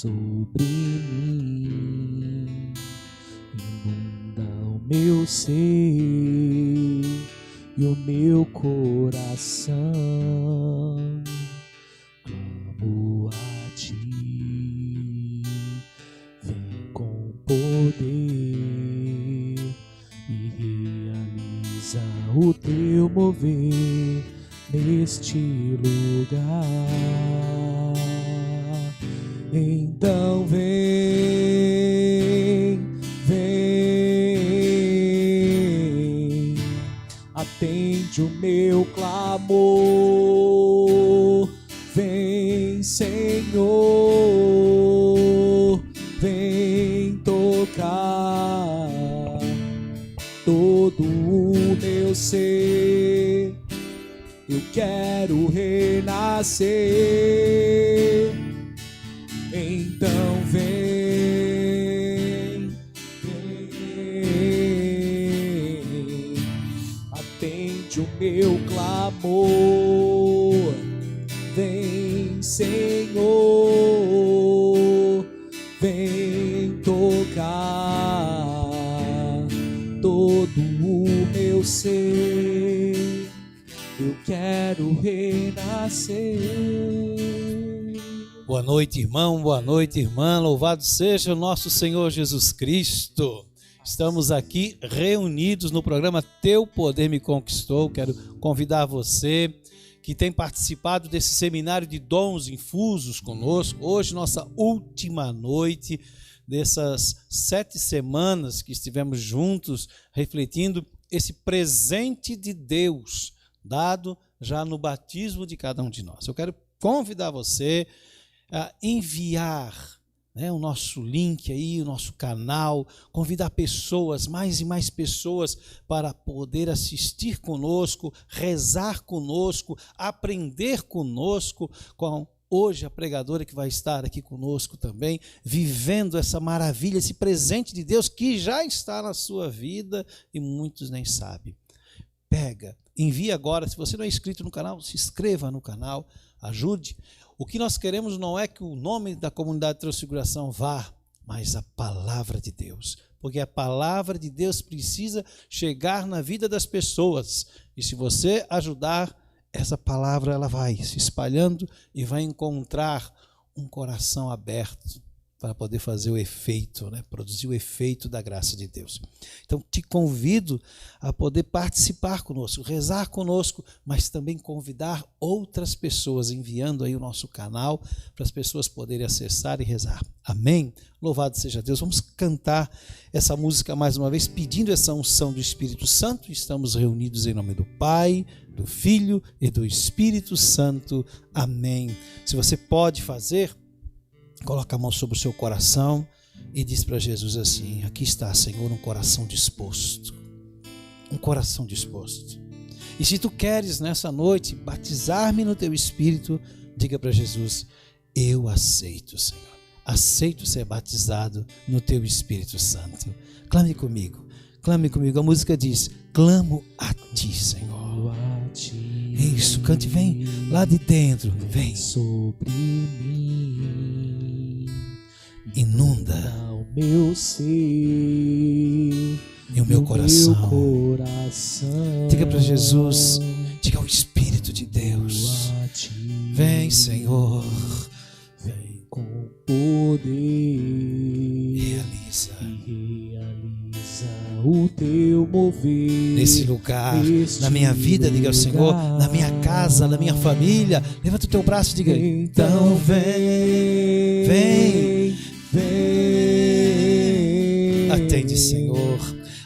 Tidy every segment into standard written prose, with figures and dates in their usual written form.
sobre mim, inunda o meu ser e o meu coração. Clamo a ti, vem com poder e realiza o teu mover neste lugar. Então vem, atende o meu clamor. Vem, Senhor, vem tocar todo o meu ser. Eu quero renascer. Então vem, atende o meu clamor. Vem, Senhor, vem tocar todo o meu ser. Eu quero renascer. Boa noite, irmão, boa noite, irmã. Louvado seja o nosso Senhor Jesus Cristo. Estamos aqui reunidos no programa Teu Poder Me Conquistou. Quero convidar você que tem participado desse seminário de dons infusos conosco. Hoje, nossa última noite dessas 7 semanas que estivemos juntos, refletindo esse presente de Deus, dado já no batismo de cada um de nós. Eu quero convidar você a enviar o nosso link aí, o nosso canal, convidar pessoas, mais e mais pessoas, para poder assistir conosco, rezar conosco, aprender conosco com hoje a pregadora que vai estar aqui conosco também, vivendo essa maravilha, esse presente de Deus que já está na sua vida e muitos nem sabem. Pega, envia agora. Se você não é inscrito no canal, se inscreva no canal, ajude. O que nós queremos não é que o nome da comunidade Transfiguração vá, mas a palavra de Deus. Porque a palavra de Deus precisa chegar na vida das pessoas. E se você ajudar, essa palavra ela vai se espalhando e vai encontrar um coração aberto para poder fazer o efeito, produzir o efeito da graça de Deus. Então, te convido a poder participar conosco, rezar conosco, mas também convidar outras pessoas, enviando aí o nosso canal para as pessoas poderem acessar e rezar. Amém? Louvado seja Deus. Vamos cantar essa música mais uma vez, pedindo essa unção do Espírito Santo. Estamos reunidos em nome do Pai, do Filho e do Espírito Santo. Amém. Se você pode fazer, coloca a mão sobre o seu coração e diz para Jesus assim: aqui está, Senhor, um coração disposto. Um coração disposto. E se tu queres nessa noite batizar-me no teu Espírito, diga para Jesus: eu aceito, Senhor. Aceito ser batizado no teu Espírito Santo. Clame comigo, clame comigo. A música diz: clamo a ti, Senhor. Isso, cante, vem lá de dentro, vem sobre mim, inunda o meu ser e o meu coração. Diga para Jesus, diga ao Espírito de Deus: vem, Senhor, vem com poder, realiza o teu mover nesse lugar, na minha vida. Diga ao Senhor, na minha casa, na minha família. Levanta o teu braço e diga: então vem, atende, Senhor,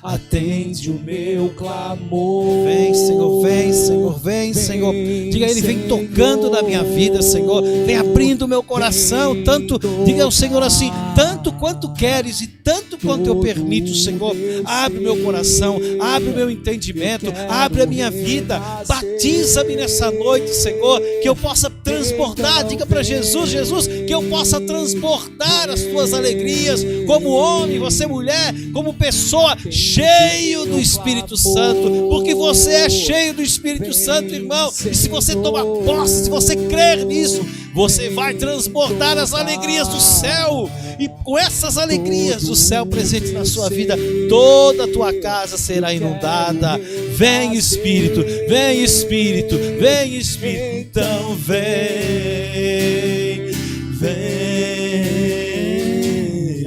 atende o meu clamor. Vem, Senhor, vem, Senhor, vem, Senhor. Diga a Ele: vem tocando na minha vida, Senhor. Vem abrindo o meu coração. Tanto, diga ao Senhor assim: tanto quanto queres e tanto quanto eu permito, Senhor. Abre o meu coração, abre o meu entendimento, abre a minha vida. Batiza-me nessa noite, Senhor, que eu possa transformar transbordar. Diga para Jesus: Jesus, que eu possa transbordar as tuas alegrias, como homem, você mulher, como pessoa, cheio do Espírito Santo, porque você é cheio do Espírito Santo, irmão. E se você tomar posse, se você crer nisso, você vai transbordar as alegrias do céu. E com essas alegrias do céu presentes na sua vida, toda a tua casa será inundada. Vem Espírito, vem Espírito, vem Espírito. Então vem, vem.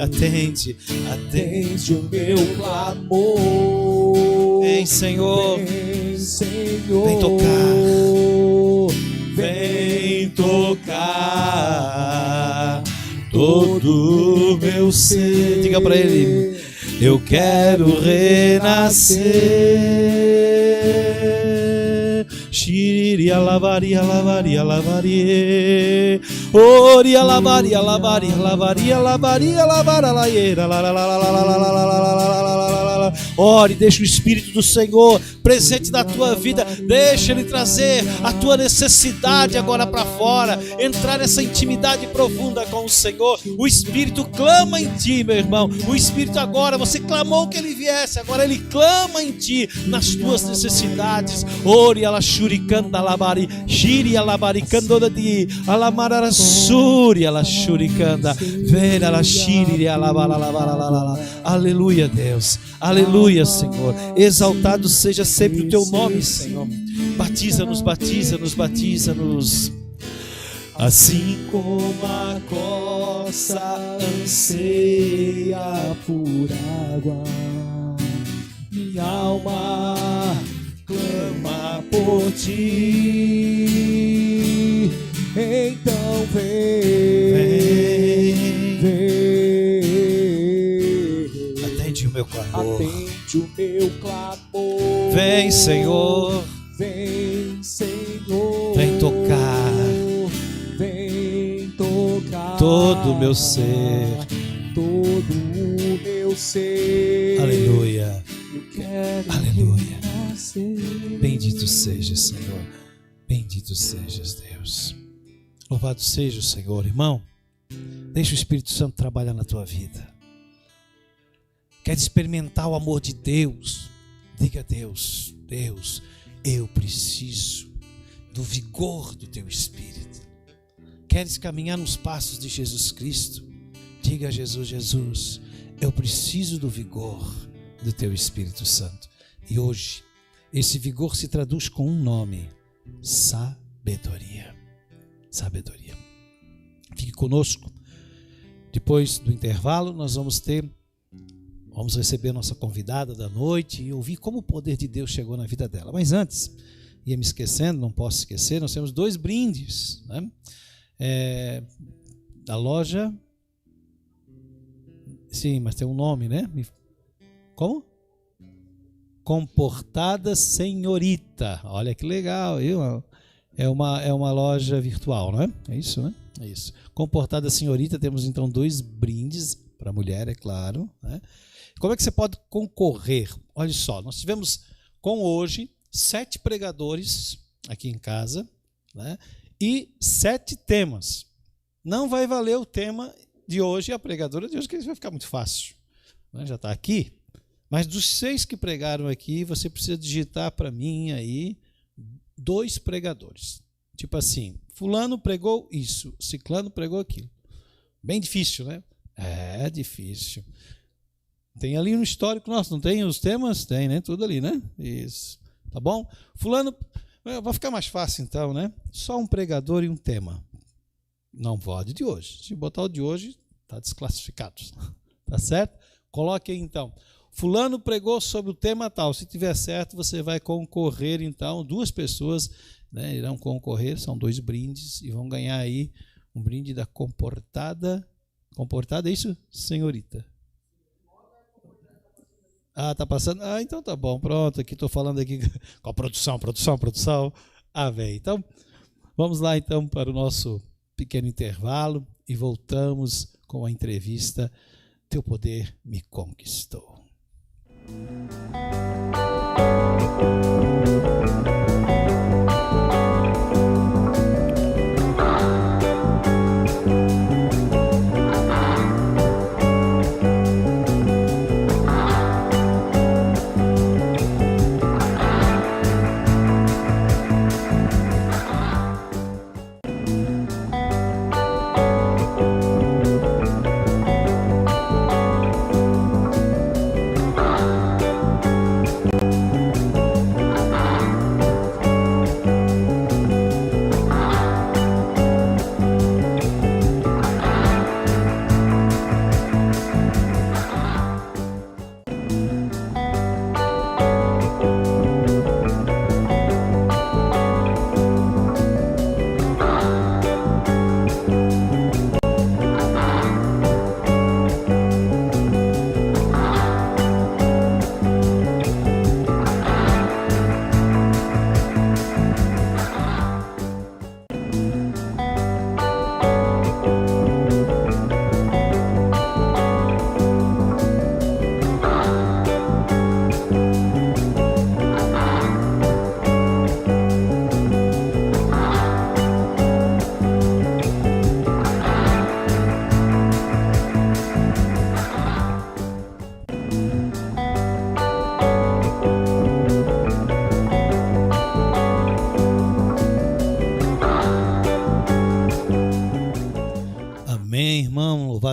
Atende o meu clamor. Vem, Senhor, Vem tocar. Vem tocar todo meu ser. Diga para Ele: eu quero renascer. Xiria lavaria, lavaria, lavaria. Oria lavaria, lavaria, lavaria, lavaria, lavara, laieira. Ore, deixa o Espírito do Senhor presente na tua vida, deixa Ele trazer a tua necessidade agora para fora, entrar nessa intimidade profunda com o Senhor. O Espírito clama em ti, meu irmão. O Espírito agora, você clamou que Ele viesse, agora Ele clama em ti, nas tuas necessidades. Ore, ala shurikanda labari, shiri alabarikanda di alamarara suri ala shurikanda, vera ala shiri alabarala. Aleluia, Deus. Aleluia, Senhor. Exaltado seja sempre o teu nome, Senhor. Batiza-nos, batiza-nos, batiza-nos. Assim como a costa anseia por água, minha alma clama por ti. Então vem, atende o meu clamor. Atende o meu clamor. Vem, Senhor. Vem, Senhor. Vem tocar. Vem tocar todo o meu ser. Todo o meu ser. Aleluia. Eu quero. Aleluia. Renascer. Bendito seja, Senhor. Bendito sejas, Deus. Louvado seja o Senhor, irmão. Deixa o Espírito Santo trabalhar na tua vida. Quer experimentar o amor de Deus? Diga a Deus: Deus, eu preciso do vigor do teu Espírito. Queres caminhar nos passos de Jesus Cristo? Diga a Jesus: Jesus, eu preciso do vigor do teu Espírito Santo. E hoje, esse vigor se traduz com um nome: sabedoria. Sabedoria. Fique conosco. Depois do intervalo, nós vamos receber a nossa convidada da noite e ouvir como o poder de Deus chegou na vida dela. Mas antes, ia me esquecendo, não posso esquecer, nós temos 2 brindes, né? Da loja. Sim, mas tem um nome, né? Como? Comportada Senhorita. Olha que legal, viu? É uma loja virtual, não é? É isso, né? É isso. Comportada Senhorita, temos então 2 brindes para a mulher, é claro, né? Como é que você pode concorrer? Olha só, nós tivemos com hoje 7 pregadores aqui em casa, né? E 7 temas. Não vai valer o tema de hoje e a pregadora de hoje, que vai ficar muito fácil, né? Já está aqui. Mas dos 6 que pregaram aqui, você precisa digitar para mim aí 2 pregadores. Tipo assim, fulano pregou isso, ciclano pregou aquilo. Bem difícil, né? É difícil. Tem ali no histórico nosso, não tem os temas? Tem, né? Tudo ali, né? Isso. Tá bom? Fulano, vai ficar mais fácil então, né? Só um pregador e um tema. Não pode de hoje. Se botar o de hoje, está desclassificado. Tá certo? Coloque aí então. Fulano pregou sobre o tema tal. Se tiver certo, você vai concorrer então. 2 pessoas, né, irão concorrer. São 2 brindes e vão ganhar aí um brinde da Comportada. Comportada, é isso, Senhorita? Ah, tá passando? Ah, então tá bom, pronto, aqui estou falando aqui com a produção. Ah, velho, então vamos lá então para o nosso pequeno intervalo e voltamos com a entrevista Teu Poder Me Conquistou.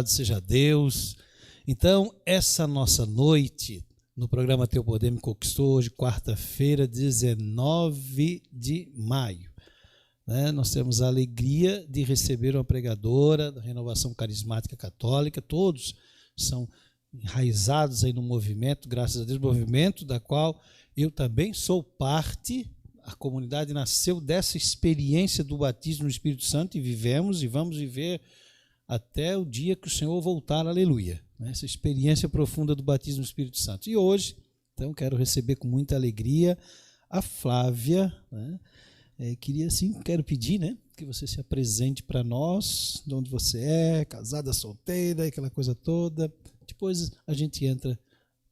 Louvado seja Deus. Então, essa nossa noite, no programa Teu Poder Me Conquistou, hoje, quarta-feira, 19 de maio, né? Nós temos a alegria de receber uma pregadora da Renovação Carismática Católica. Todos são enraizados aí no movimento, graças a Deus, movimento da qual eu também sou parte. A comunidade nasceu dessa experiência do batismo no Espírito Santo e vivemos e vamos viver até o dia que o Senhor voltar, aleluia. Essa experiência profunda do batismo no Espírito Santo. E hoje, então, quero receber com muita alegria a Flávia, né? Quero pedir, né, que você se apresente para nós, de onde você é, casada, solteira, aquela coisa toda. Depois a gente entra,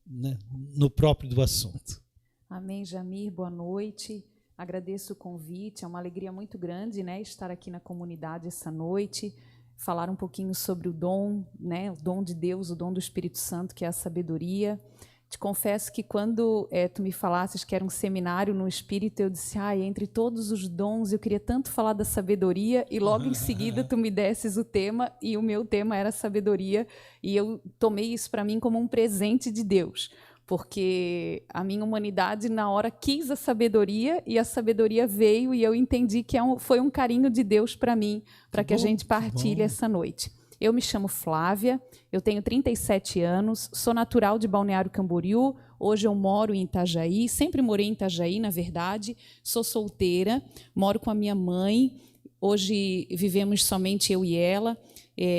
né, no próprio do assunto. Amém, Jamir, boa noite. Agradeço o convite, é uma alegria muito grande, né, estar aqui na comunidade essa noite, falar um pouquinho sobre o dom, né, o dom de Deus, o dom do Espírito Santo, que é a sabedoria. Te confesso que quando tu me falasses que era um seminário no Espírito, eu disse, entre todos os dons, eu queria tanto falar da sabedoria, e logo em seguida tu me desses o tema, e o meu tema era sabedoria, e eu tomei isso para mim como um presente de Deus, porque a minha humanidade, na hora, quis a sabedoria, e a sabedoria veio, e eu entendi que foi um carinho de Deus para mim, para que a gente partilhe essa noite. Eu me chamo Flávia, eu tenho 37 anos, sou natural de Balneário Camboriú, hoje eu moro em Itajaí, sempre morei em Itajaí, na verdade, sou solteira, moro com a minha mãe, hoje vivemos somente eu e ela.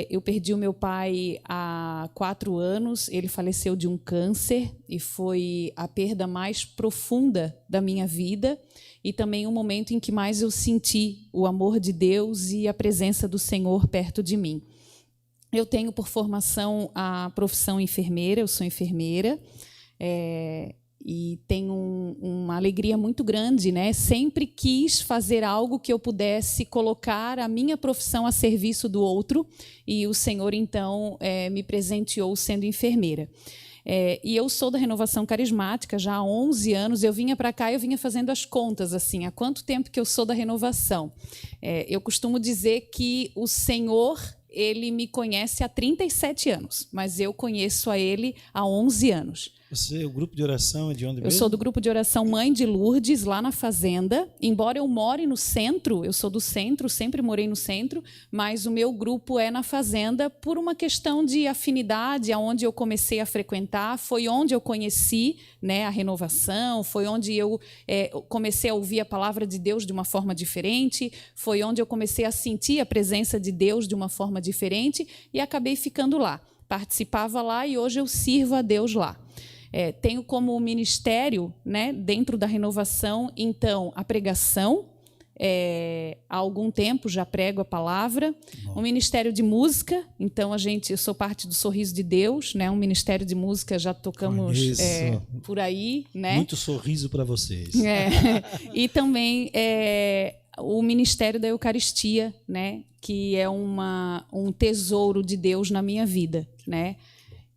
Eu perdi o meu pai há 4 anos, ele faleceu de um câncer e foi a perda mais profunda da minha vida e também o momento em que mais eu senti o amor de Deus e a presença do Senhor perto de mim. Eu tenho por formação a profissão enfermeira, eu sou enfermeira, e tenho uma alegria muito grande, né? Sempre quis fazer algo que eu pudesse colocar a minha profissão a serviço do outro, e o Senhor, então, me presenteou sendo enfermeira. E eu sou da Renovação Carismática já há 11 anos. Eu vinha para cá, eu vinha fazendo as contas, assim, há quanto tempo que eu sou da Renovação. Eu costumo dizer que o Senhor, ele me conhece há 37 anos, mas eu conheço a ele há 11 anos. O grupo de oração é de onde mesmo? Eu sou do grupo de oração Mãe de Lourdes, lá na Fazenda. Embora eu more no centro, eu sou do centro, sempre morei no centro, mas o meu grupo é na Fazenda por uma questão de afinidade, aonde eu comecei a frequentar, foi onde eu conheci, né, a renovação, foi onde eu comecei a ouvir a palavra de Deus de uma forma diferente, foi onde eu comecei a sentir a presença de Deus de uma forma diferente e acabei ficando lá. Participava lá e hoje eu sirvo a Deus lá. Tenho como ministério, né, dentro da renovação, então, a pregação. Há algum tempo já prego a palavra. O ministério de música, então eu sou parte do Sorriso de Deus, né, um ministério de música, já tocamos por aí, né? Muito sorriso para vocês. E também o ministério da Eucaristia, né, que é um tesouro de Deus na minha vida, né?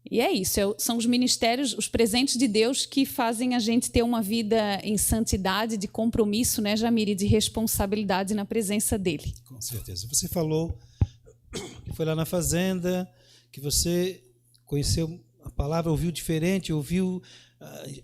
E é isso, são os ministérios, os presentes de Deus que fazem a gente ter uma vida em santidade, de compromisso, né, Jamir, e de responsabilidade na presença dele. Com certeza. Você falou que foi lá na Fazenda, que você conheceu a palavra, ouviu diferente, ouviu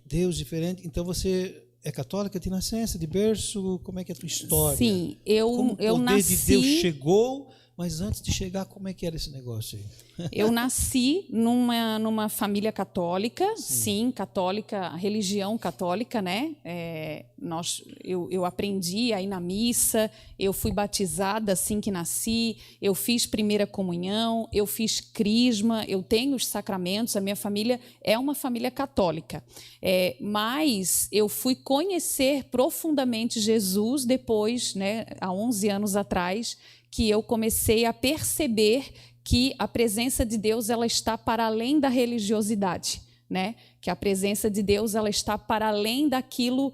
Deus diferente. Então você é católica de nascença, de berço? Como é que é a tua história? Sim, eu nasci... O poder de Deus chegou... Mas antes de chegar, como é que era esse negócio aí? Eu nasci numa família católica, sim, católica, religião católica, né? Eu aprendi a ir na missa, eu fui batizada assim que nasci, eu fiz primeira comunhão, eu fiz crisma, eu tenho os sacramentos, a minha família é uma família católica. Mas eu fui conhecer profundamente Jesus depois, né, há 11 anos atrás, que eu comecei a perceber que a presença de Deus ela está para além da religiosidade, né? Que a presença de Deus ela está para além daquilo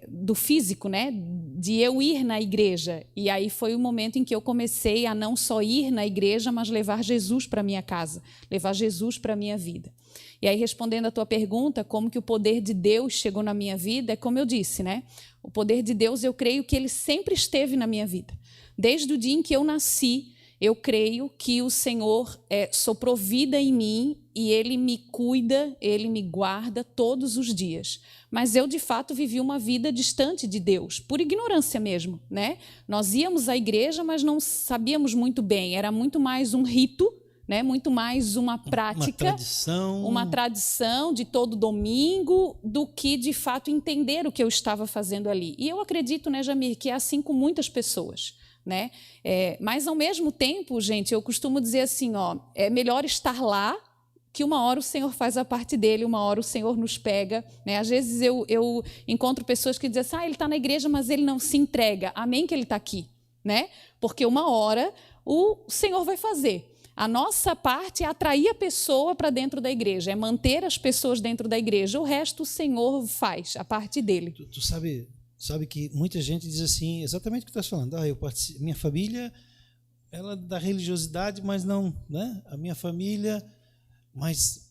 do físico, né? De eu ir na igreja. E aí foi o momento em que eu comecei a não só ir na igreja, mas levar Jesus para a minha casa, levar Jesus para a minha vida. E aí, respondendo a tua pergunta, como que o poder de Deus chegou na minha vida, é como eu disse, né? O poder de Deus, eu creio que ele sempre esteve na minha vida. Desde o dia em que eu nasci, Eu creio que o Senhor soprou vida em mim e Ele me cuida, Ele me guarda todos os dias. Mas eu, de fato, vivi uma vida distante de Deus, por ignorância mesmo, né? Nós íamos à igreja, mas não sabíamos muito bem. Era muito mais um rito, né? Muito mais uma prática, uma tradição de todo domingo, do que, de fato, entender o que eu estava fazendo ali. E eu acredito, né, Jamir, que é assim com muitas pessoas. Né? Mas, ao mesmo tempo, gente, eu costumo dizer assim, é melhor estar lá, que uma hora o Senhor faz a parte dele, uma hora o Senhor nos pega. Né? Às vezes eu encontro pessoas que dizem assim, ele está na igreja, mas ele não se entrega. Amém que ele está aqui. Né? Porque uma hora o Senhor vai fazer. A nossa parte é atrair a pessoa para dentro da igreja, é manter as pessoas dentro da igreja. O resto o Senhor faz, a parte dele. Tu sabe que muita gente diz assim, exatamente o que tu estás falando. Minha família, ela é da religiosidade, mas não, né? A minha família, mas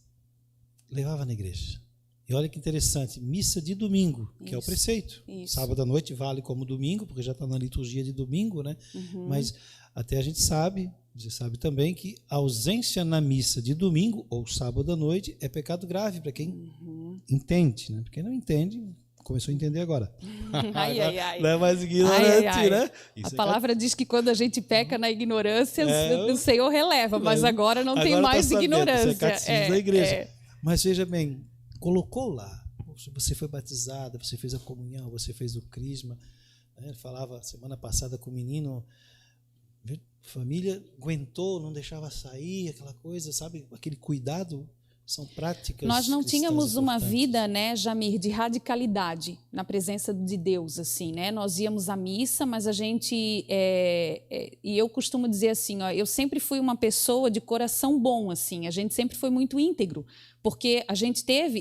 levava na igreja. E olha que interessante, missa de domingo, que é o preceito. Isso. Sábado à noite vale como domingo, porque já está na liturgia de domingo, né? Uhum. Mas até a gente sabe, você sabe também, que a ausência na missa de domingo ou sábado à noite é pecado grave para quem entende, né? Para quem não entende, começou a entender agora. Não é mais ignorante, né? Isso a palavra diz que quando a gente peca na ignorância, o Senhor releva, mas agora não tem mais ignorância. Isso é catecismo da igreja. Mas veja bem, colocou lá, você foi batizada, você fez a comunhão, você fez o crisma. Ele falava semana passada com o menino, família aguentou, não deixava sair, aquela coisa, sabe? Aquele cuidado. São práticas. Nós não tínhamos uma vida, né, Jamir, de radicalidade na presença de Deus, assim, né? Nós íamos à missa, mas a gente e eu costumo dizer assim, eu sempre fui uma pessoa de coração bom, assim. A gente sempre foi muito íntegro, porque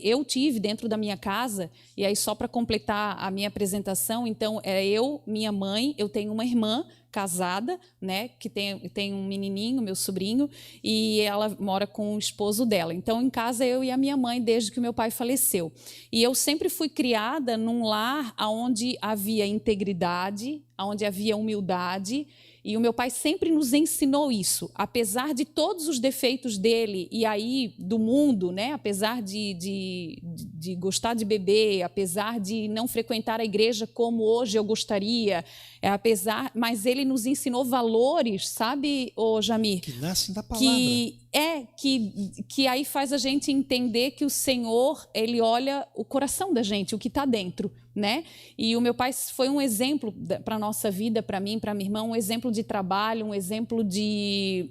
eu tive dentro da minha casa, e aí só para completar a minha apresentação, então eu, minha mãe, eu tenho uma irmã casada, né, que tem um menininho, meu sobrinho, e ela mora com o esposo dela. Então, em casa, eu e a minha mãe, desde que o meu pai faleceu. E eu sempre fui criada num lar onde havia integridade, onde havia humildade, e o meu pai sempre nos ensinou isso, apesar de todos os defeitos dele e aí do mundo, né? Apesar de gostar de beber, apesar de não frequentar a igreja como hoje eu gostaria, mas ele nos ensinou valores, sabe, Jamir? Que nascem da palavra. Que aí faz a gente entender que o Senhor, ele olha o coração da gente, o que está dentro. Né? E o meu pai foi um exemplo para a nossa vida, para mim, para minha irmã, um exemplo de trabalho, um exemplo de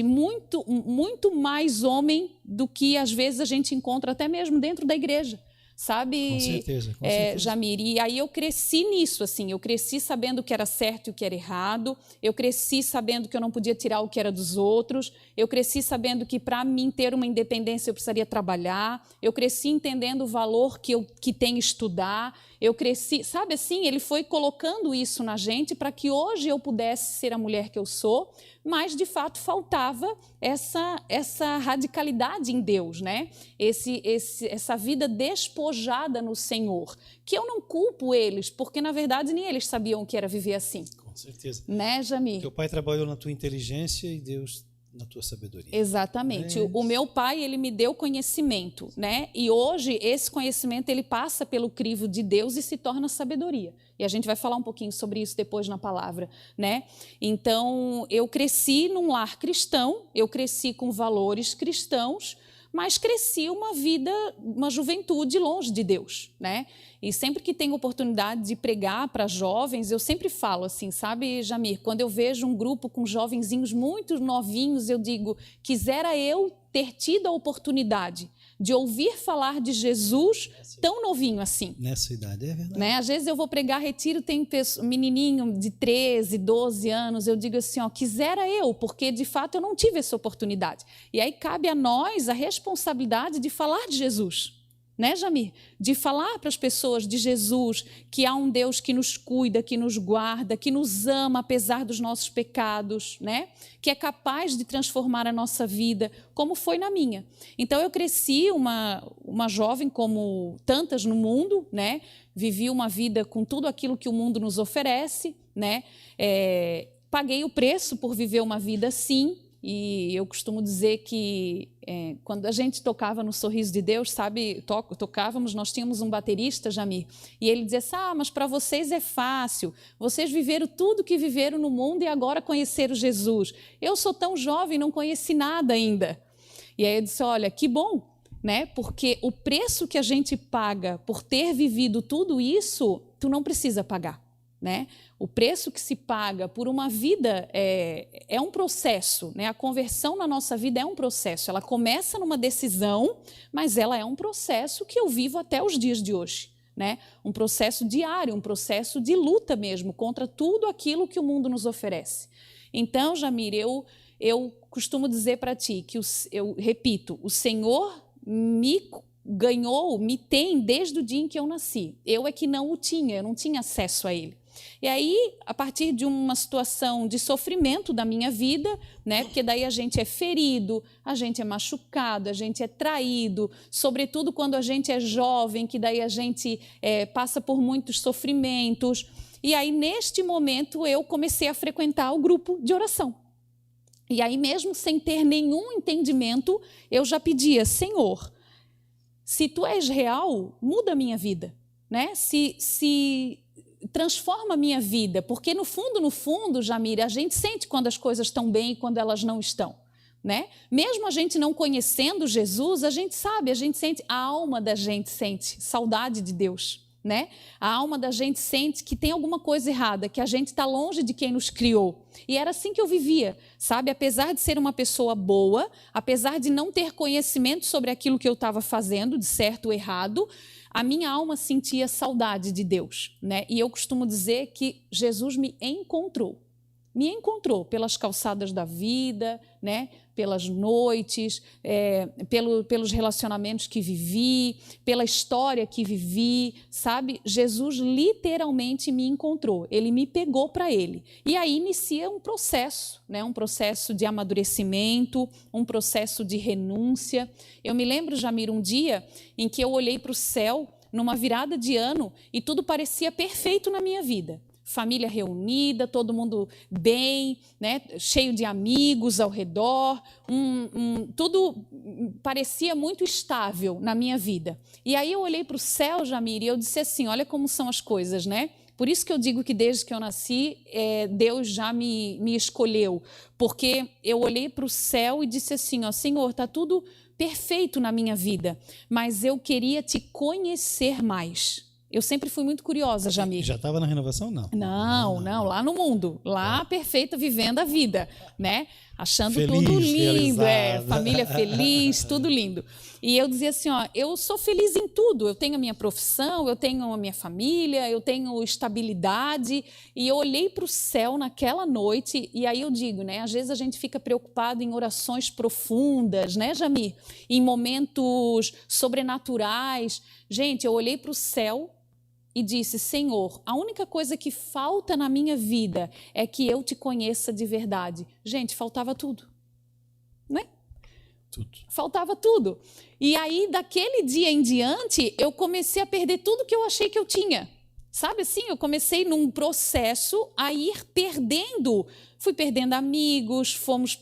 muito mais homem do que às vezes a gente encontra até mesmo dentro da igreja. Sabe, com certeza. Jamir? E aí eu cresci nisso, assim, eu cresci sabendo o que era certo e o que era errado, eu cresci sabendo que eu não podia tirar o que era dos outros, eu cresci sabendo que para mim ter uma independência eu precisaria trabalhar, eu cresci entendendo o valor que tem estudar, eu cresci, sabe assim, ele foi colocando isso na gente para que hoje eu pudesse ser a mulher que eu sou, mas de fato faltava essa radicalidade em Deus, né? Essa vida despojada no Senhor, que eu não culpo eles, porque na verdade nem eles sabiam o que era viver assim. Com certeza. Né, Jamir? Teu pai trabalhou na tua inteligência e Deus na tua sabedoria. Exatamente. O meu pai, ele me deu conhecimento, né? E hoje esse conhecimento ele passa pelo crivo de Deus e se torna sabedoria. E a gente vai falar um pouquinho sobre isso depois na palavra, né? Então, eu cresci num lar cristão, eu cresci com valores cristãos, mas cresci uma juventude longe de Deus, né? E sempre que tenho oportunidade de pregar para jovens, eu sempre falo assim, sabe, Jamir? Quando eu vejo um grupo com jovenzinhos muito novinhos, eu digo, quisera eu ter tido a oportunidade de ouvir falar de Jesus tão novinho assim. Nessa idade, é verdade. Né? Às vezes eu vou pregar retiro, tem um menininho de 13, 12 anos, eu digo assim, quisera eu, porque de fato eu não tive essa oportunidade. E aí cabe a nós a responsabilidade de falar de Jesus. Né, Jamir? De falar para as pessoas de Jesus, que há um Deus que nos cuida, que nos guarda, que nos ama apesar dos nossos pecados, né? Que é capaz de transformar a nossa vida, como foi na minha. Então eu cresci uma jovem como tantas no mundo, né? Vivi uma vida com tudo aquilo que o mundo nos oferece, né? paguei o preço por viver uma vida assim. E eu costumo dizer que quando a gente tocava no Sorriso de Deus, sabe, tocávamos, nós tínhamos um baterista, Jamir, e ele dizia assim, mas para vocês é fácil, vocês viveram tudo que viveram no mundo e agora conheceram Jesus. Eu sou tão jovem, não conheci nada ainda. E aí eu disse, olha, que bom, né? Porque o preço que a gente paga por ter vivido tudo isso, tu não precisa pagar. Né? O preço que se paga por uma vida é um processo, né? A conversão na nossa vida é um processo. Ela começa numa decisão, mas ela é um processo que eu vivo até os dias de hoje. Né? Um processo diário, um processo de luta mesmo contra tudo aquilo que o mundo nos oferece. Então, Jamir, eu costumo dizer para ti que, eu repito, o Senhor me ganhou, me tem desde o dia em que eu nasci. Eu é que não o tinha, eu não tinha acesso a Ele. E aí, a partir de uma situação de sofrimento da minha vida, né, porque daí a gente é ferido, a gente é machucado, a gente é traído, sobretudo quando a gente é jovem, que daí a gente passa por muitos sofrimentos. E aí, neste momento, eu comecei a frequentar o grupo de oração. E aí, mesmo sem ter nenhum entendimento, eu já pedia, Senhor, se Tu és real, muda a minha vida, né? Se transforma a minha vida, porque no fundo, Jamir, a gente sente quando as coisas estão bem e quando elas não estão, né? Mesmo a gente não conhecendo Jesus, a gente sabe, a gente sente, a alma da gente sente saudade de Deus, né? A alma da gente sente que tem alguma coisa errada, que a gente está longe de quem nos criou. E era assim que eu vivia, sabe? Apesar de ser uma pessoa boa, apesar de não ter conhecimento sobre aquilo que eu estava fazendo, de certo ou errado, a minha alma sentia saudade de Deus, né? E eu costumo dizer que Jesus me encontrou pelas calçadas da vida, né? Pelas noites, pelos relacionamentos que vivi, pela história que vivi, sabe? Jesus literalmente me encontrou, Ele me pegou para Ele. E aí inicia um processo, né? Um processo de amadurecimento, um processo de renúncia. Eu me lembro, Jamir, um dia em que eu olhei para o céu, numa virada de ano, e tudo parecia perfeito na minha vida. Família reunida, todo mundo bem, né? Cheio de amigos ao redor, tudo parecia muito estável na minha vida. E aí eu olhei para o céu, Jamir, e eu disse assim, olha como são as coisas, né? Por isso que eu digo que desde que eu nasci, Deus já me escolheu, porque eu olhei para o céu e disse assim, ó, Senhor, está tudo perfeito na minha vida, mas eu queria Te conhecer mais. Eu sempre fui muito curiosa, Jamir. Já estava na renovação, não? Não, lá no mundo, lá perfeita, vivendo a vida, né? Achando feliz, tudo lindo, realizada. Família feliz, tudo lindo. E eu dizia assim, ó, eu sou feliz em tudo, eu tenho a minha profissão, eu tenho a minha família, eu tenho estabilidade. E eu olhei para o céu naquela noite, e aí eu digo, né? Às vezes a gente fica preocupado em orações profundas, né, Jamir? Em momentos sobrenaturais. Gente, eu olhei para o céu e disse, Senhor, a única coisa que falta na minha vida é que eu Te conheça de verdade. Gente, faltava tudo, né? Tudo. Faltava tudo. E aí, daquele dia em diante, eu comecei a perder tudo que eu achei que eu tinha. Sabe assim, eu comecei num processo a ir perdendo. Fui perdendo amigos,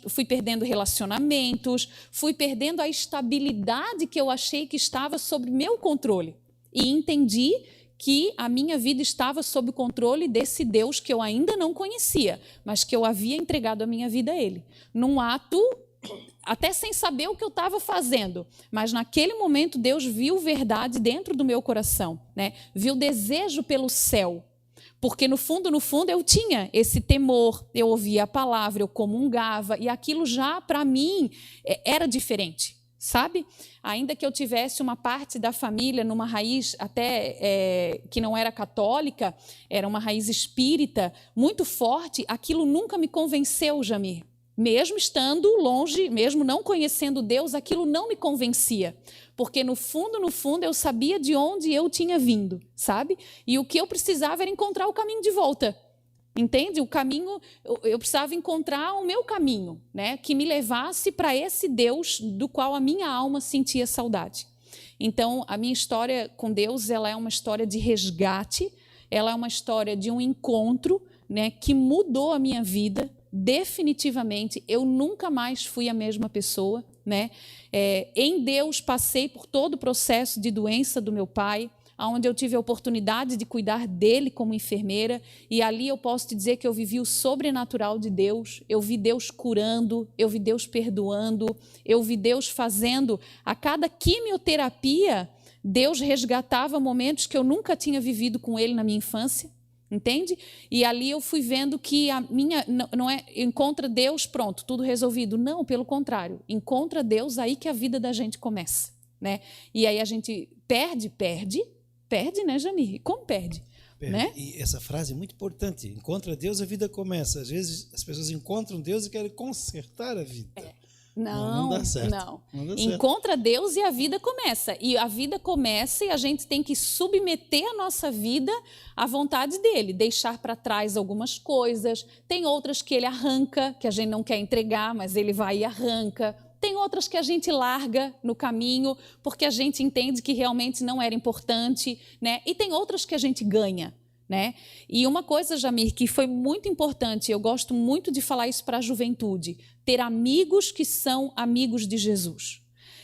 fui perdendo relacionamentos, fui perdendo a estabilidade que eu achei que estava sob meu controle. E entendi que a minha vida estava sob o controle desse Deus que eu ainda não conhecia, mas que eu havia entregado a minha vida a Ele. Num ato, até sem saber o que eu estava fazendo, mas naquele momento Deus viu verdade dentro do meu coração, né? Viu desejo pelo céu. Porque no fundo eu tinha esse temor, eu ouvia a palavra, eu comungava, e aquilo já, para mim, era diferente. Sabe? Ainda que eu tivesse uma parte da família numa raiz até que não era católica, era uma raiz espírita muito forte, aquilo nunca me convenceu, Jamir. Mesmo estando longe, mesmo não conhecendo Deus, aquilo não me convencia. Porque no fundo, eu sabia de onde eu tinha vindo, sabe? E o que eu precisava era encontrar o caminho de volta. Entende? O caminho, eu precisava encontrar o meu caminho, né? Que me levasse para esse Deus do qual a minha alma sentia saudade. Então, a minha história com Deus, ela é uma história de resgate, ela é uma história de um encontro, né, que mudou a minha vida. Definitivamente, eu nunca mais fui a mesma pessoa, né? Em Deus, passei por todo o processo de doença do meu pai, onde eu tive a oportunidade de cuidar dele como enfermeira, e ali eu posso te dizer que eu vivi o sobrenatural de Deus. Eu vi Deus curando, eu vi Deus perdoando, eu vi Deus fazendo. A cada quimioterapia, Deus resgatava momentos que eu nunca tinha vivido com ele na minha infância. Entende? E ali eu fui vendo que a minha não é encontra Deus, pronto, tudo resolvido. Não, pelo contrário, encontra Deus, aí que a vida da gente começa, né? E aí a gente perde, né, Jamir? Como perde? Né? E essa frase é muito importante. Encontra Deus, a vida começa. Às vezes as pessoas encontram Deus e querem consertar a vida. Não dá certo. Não dá certo. Encontra Deus e a vida começa. E a vida começa e a gente tem que submeter a nossa vida à vontade dele, deixar para trás algumas coisas. Tem outras que ele arranca, que a gente não quer entregar, mas ele vai e arranca. Tem outras que a gente larga no caminho, porque a gente entende que realmente não era importante, né? E tem outras que a gente ganha, né? E uma coisa, Jamir, que foi muito importante, eu gosto muito de falar isso para a juventude, ter amigos que são amigos de Jesus,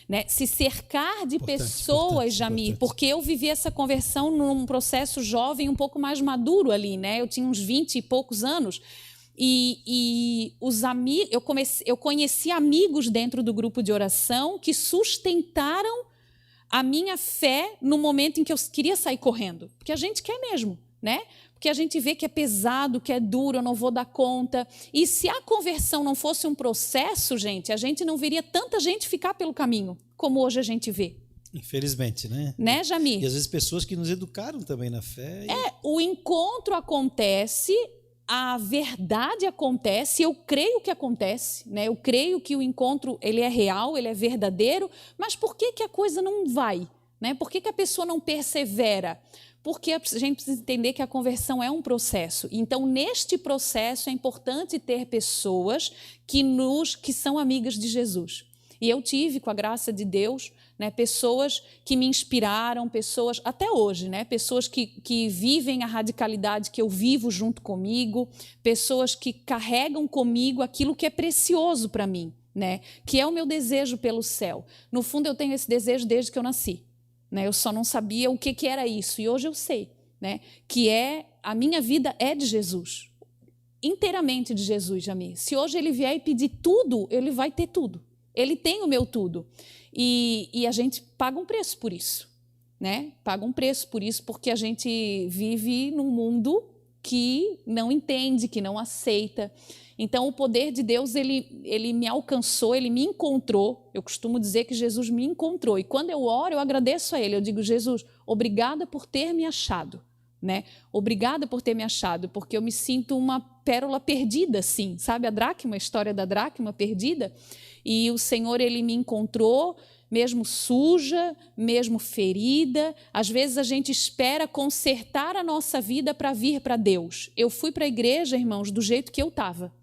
né? Se cercar de pessoas, Jamir, porque eu vivi essa conversão num processo jovem um pouco mais maduro ali, né? Eu tinha uns 20 e poucos anos, e os amigos, eu conheci amigos dentro do grupo de oração que sustentaram a minha fé no momento em que eu queria sair correndo, porque a gente quer mesmo, né? Porque a gente vê que é pesado, que é duro, eu não vou dar conta. E se a conversão não fosse um processo, gente, a gente não veria tanta gente ficar pelo caminho, como hoje a gente vê. Infelizmente, né? Né, Jamir? E às vezes pessoas que nos educaram também na fé. O encontro acontece, a verdade acontece, eu creio que acontece, né? Eu creio que o encontro ele é real, ele é verdadeiro, mas por que a coisa não vai? Né? Por que a pessoa não persevera? Porque a gente precisa entender que a conversão é um processo. Então, neste processo, é importante ter pessoas que são amigas de Jesus. E eu tive, com a graça de Deus, né, pessoas que me inspiraram, pessoas, até hoje, né, pessoas que vivem a radicalidade que eu vivo junto comigo, pessoas que carregam comigo aquilo que é precioso para mim, né, que é o meu desejo pelo céu. No fundo, eu tenho esse desejo desde que eu nasci. Né, eu só não sabia o que era isso, e hoje eu sei, né, que a minha vida é de Jesus, inteiramente de Jesus, Jamir. Se hoje ele vier e pedir tudo, ele vai ter tudo, ele tem o meu tudo, e a gente paga um preço por isso, né? Paga um preço por isso, porque a gente vive num mundo que não entende, que não aceita. Então, o poder de Deus, ele me alcançou, ele me encontrou. Eu costumo dizer que Jesus me encontrou. E quando eu oro, eu agradeço a ele. Eu digo, Jesus, obrigada por ter me achado. Né? Obrigada por ter me achado, porque eu me sinto uma pérola perdida, sim. Sabe a dracma, a história da dracma perdida? E o Senhor, ele me encontrou, mesmo suja, mesmo ferida. Às vezes a gente espera consertar a nossa vida para vir para Deus. Eu fui para a igreja, irmãos, do jeito que eu estava.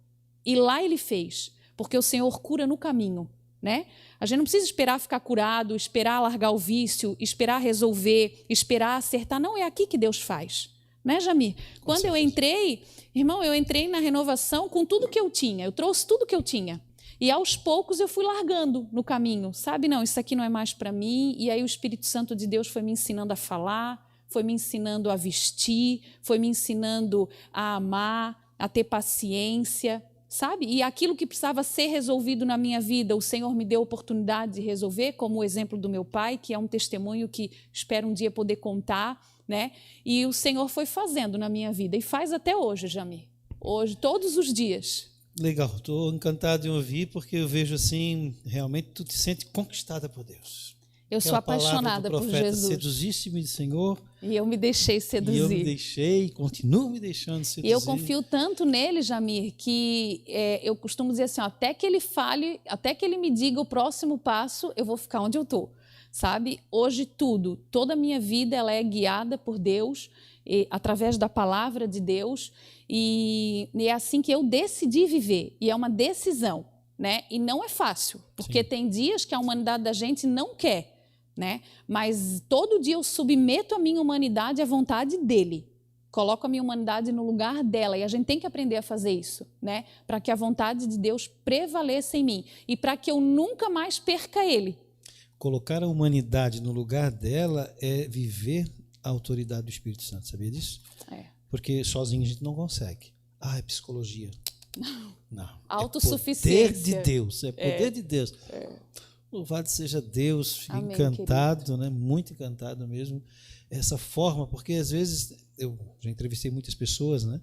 E lá ele fez, porque o Senhor cura no caminho, né? A gente não precisa esperar ficar curado, esperar largar o vício, esperar resolver, esperar acertar. Não, é aqui que Deus faz, né, Jamir? Quando eu entrei, irmão, eu entrei na renovação com tudo que eu tinha, eu trouxe tudo que eu tinha. E aos poucos eu fui largando no caminho, sabe? Não, isso aqui não é mais para mim. E aí o Espírito Santo de Deus foi me ensinando a falar, foi me ensinando a vestir, foi me ensinando a amar, a ter paciência, sabe? E aquilo que precisava ser resolvido na minha vida, o Senhor me deu a oportunidade de resolver, como o exemplo do meu pai, que é um testemunho que espero um dia poder contar, né? E o Senhor foi fazendo na minha vida, e faz até hoje, Jamir. Hoje, todos os dias. Legal, estou encantado em ouvir, porque eu vejo assim, realmente tu te sente conquistada por Deus. Eu sou apaixonada por Jesus. Seduziste-me, Senhor. E eu me deixei seduzir. E eu me deixei, continuo me deixando seduzir. E eu confio tanto nele, Jamir, que eu costumo dizer assim, ó, até que ele fale, até que ele me diga o próximo passo, eu vou ficar onde eu estou, sabe? Hoje toda a minha vida ela é guiada por Deus, através da palavra de Deus, e é assim que eu decidi viver, e é uma decisão, né? E não é fácil, porque Sim. Tem dias que a humanidade da gente não quer, né? Mas todo dia eu submeto a minha humanidade à vontade dele, coloco a minha humanidade no lugar dela, e a gente tem que aprender a fazer isso, né? Para que a vontade de Deus prevaleça em mim e para que eu nunca mais perca Ele. Colocar a humanidade no lugar dela é viver a autoridade do Espírito Santo, sabia disso? É. Porque sozinho a gente não consegue. É psicologia. Não. Autossuficiência. É poder de Deus. É poder de Deus. Louvado seja Deus. Fico encantado, né? Muito encantado mesmo. Essa forma, porque às vezes eu já entrevistei muitas pessoas, né?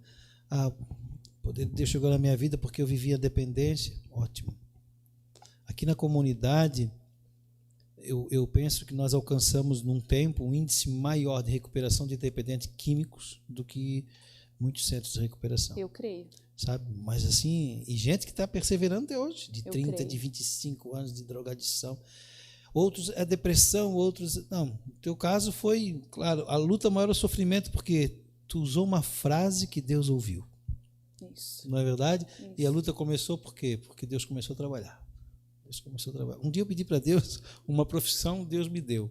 O poder de Deus chegou na minha vida porque eu vivia dependência. Ótimo. Aqui na comunidade, eu penso que nós alcançamos num tempo um índice maior de recuperação de dependentes químicos do que muitos centros de recuperação. Eu creio. Sabe? Mas assim, e gente que está perseverando até hoje, de 30, creio. de 25 anos de drogadição. Outros é depressão, outros... Não, no teu caso foi, claro, a luta maior é o sofrimento, porque tu usou uma frase que Deus ouviu. Isso. Não é verdade? Isso. E a luta começou por quê? Porque Deus começou a trabalhar. Deus começou a trabalhar. Um dia eu pedi para Deus uma profissão, Deus me deu.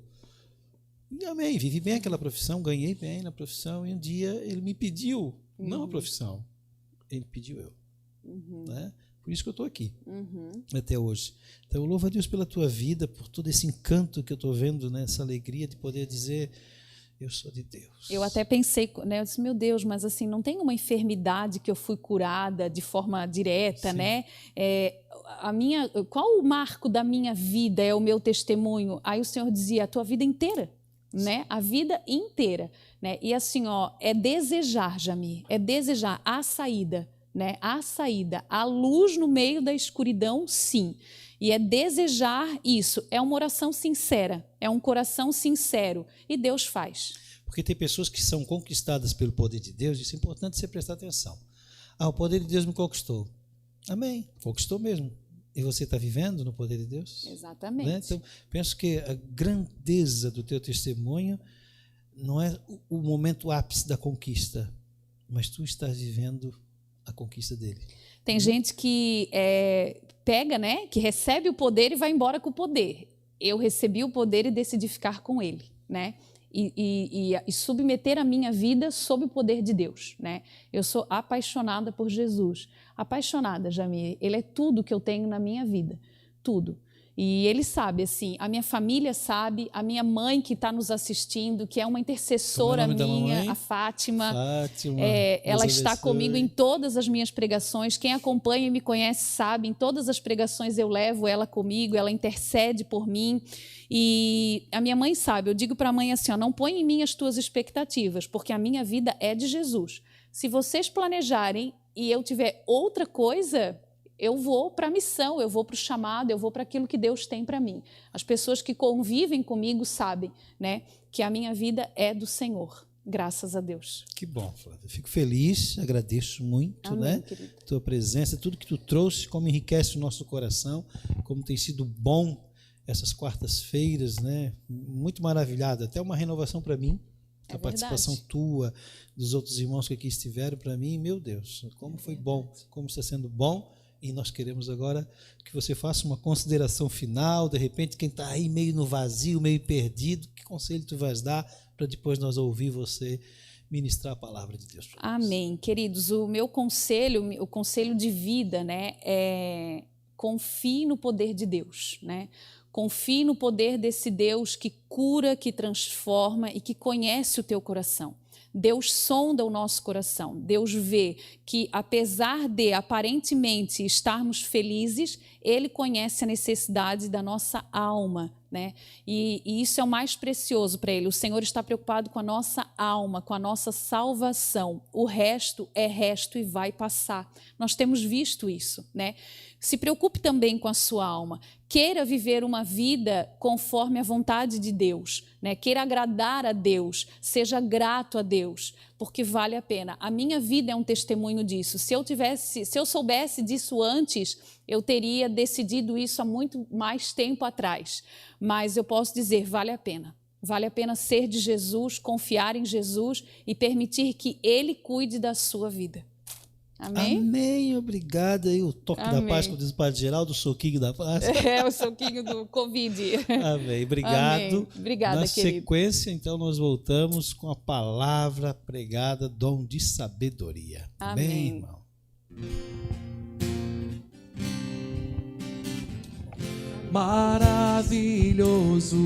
E amém, vivi bem aquela profissão, ganhei bem na profissão, e um dia Ele me pediu, não a profissão, Ele pediu eu. Né? Por isso que eu estou aqui, até hoje. Então, eu louvo a Deus pela tua vida, por todo esse encanto que eu estou vendo, né? Essa alegria de poder dizer, eu sou de Deus. Eu até pensei, né? Eu disse, meu Deus, mas assim, não tem uma enfermidade que eu fui curada de forma direta, Sim. né? Qual o marco da minha vida é o meu testemunho? Aí o Senhor dizia, a tua vida inteira, né? A vida inteira, né? E assim, é desejar, Jamir, é desejar a saída, né? A saída, a luz no meio da escuridão, sim. E é desejar isso, é uma oração sincera, é um coração sincero, e Deus faz. Porque tem pessoas que são conquistadas pelo poder de Deus, isso é importante você prestar atenção. O poder de Deus me conquistou. Amém, conquistou mesmo. E você está vivendo no poder de Deus? Exatamente. Né? Então, penso que a grandeza do teu testemunho não é o momento ápice da conquista, mas tu estás vivendo a conquista dele. Tem gente que pega, né, que recebe o poder e vai embora com o poder. Eu recebi o poder e decidi ficar com ele, né? E submeter a minha vida sob o poder de Deus, né? Eu sou apaixonada por Jesus. Apaixonada, Jamir. Ele é tudo que eu tenho na minha vida. Tudo. E ele sabe, assim, a minha família sabe, a minha mãe que está nos assistindo, que é uma intercessora minha, a Fátima. Ela está comigo em todas as minhas pregações. Quem acompanha e me conhece sabe, em todas as pregações eu levo ela comigo, ela intercede por mim. E a minha mãe sabe, eu digo para a mãe assim, não põe em mim as tuas expectativas, porque a minha vida é de Jesus. Se vocês planejarem e eu tiver outra coisa, eu vou para a missão, eu vou para o chamado, eu vou para aquilo que Deus tem para mim. As pessoas que convivem comigo sabem, né, que a minha vida é do Senhor, graças a Deus. Que bom, Flávia. Fico feliz, agradeço muito. Amém, né? querido. Tua presença, tudo que tu trouxe, como enriquece o nosso coração, como tem sido bom essas quartas-feiras, né? Muito maravilhado, até uma renovação para mim. A participação tua, dos outros irmãos que aqui estiveram, para mim, meu Deus, como foi bom, como está sendo bom. E nós queremos agora que você faça uma consideração final, de repente, quem está aí meio no vazio, meio perdido, que conselho tu vais dar para depois nós ouvir você ministrar a palavra de Deus. Amém. Queridos, o meu conselho, o conselho de vida, né, é confie no poder de Deus, né? Confie no poder desse Deus que cura, que transforma e que conhece o teu coração. Deus sonda o nosso coração. Deus vê que, apesar de aparentemente estarmos felizes, Ele conhece a necessidade da nossa alma, né? E isso é o mais precioso para Ele. O Senhor está preocupado com a nossa alma, com a nossa salvação. O resto é resto e vai passar. Nós temos visto isso, né? Se preocupe também com a sua alma. Queira viver uma vida conforme a vontade de Deus, né? Queira agradar a Deus, seja grato a Deus, porque vale a pena. A minha vida é um testemunho disso. Se eu soubesse disso antes, eu teria decidido isso há muito mais tempo atrás. Mas eu posso dizer, vale a pena. Vale a pena ser de Jesus, confiar em Jesus e permitir que Ele cuide da sua vida. Amém? Amém, obrigado. Aí o toque da Amém. paz, como diz o Padre Geraldo, o soquinho da paz. É o soquinho do Covid. Amém, obrigado. Amém. Obrigada, Na querido. sequência, então, nós voltamos com a palavra pregada, dom de sabedoria. Amém. Irmão? Maravilhoso,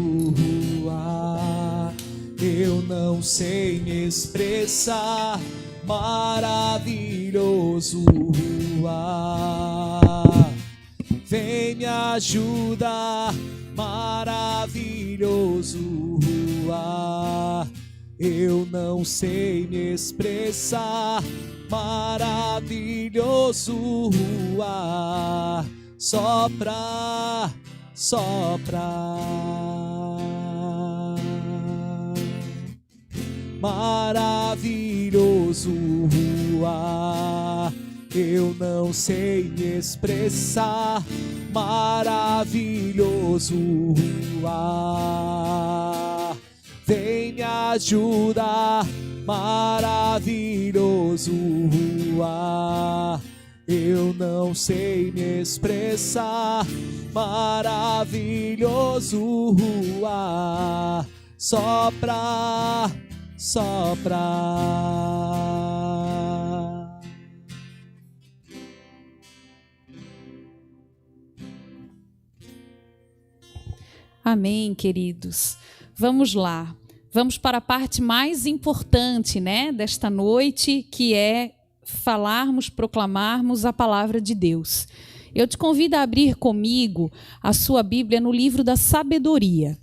eu não sei me expressar. Maravilhoso, vem me ajudar. Maravilhoso, eu não sei me expressar. Maravilhoso, sopra, sopra. Maravilhoso, eu não sei me expressar. Maravilhoso, vem me ajudar. Maravilhoso, eu não sei me expressar. Maravilhoso, sopra, sopra. Amém, queridos. Vamos lá. Vamos para a parte mais importante, né, desta noite, que é falarmos, proclamarmos a palavra de Deus. Eu te convido a abrir comigo a sua Bíblia no livro da Sabedoria.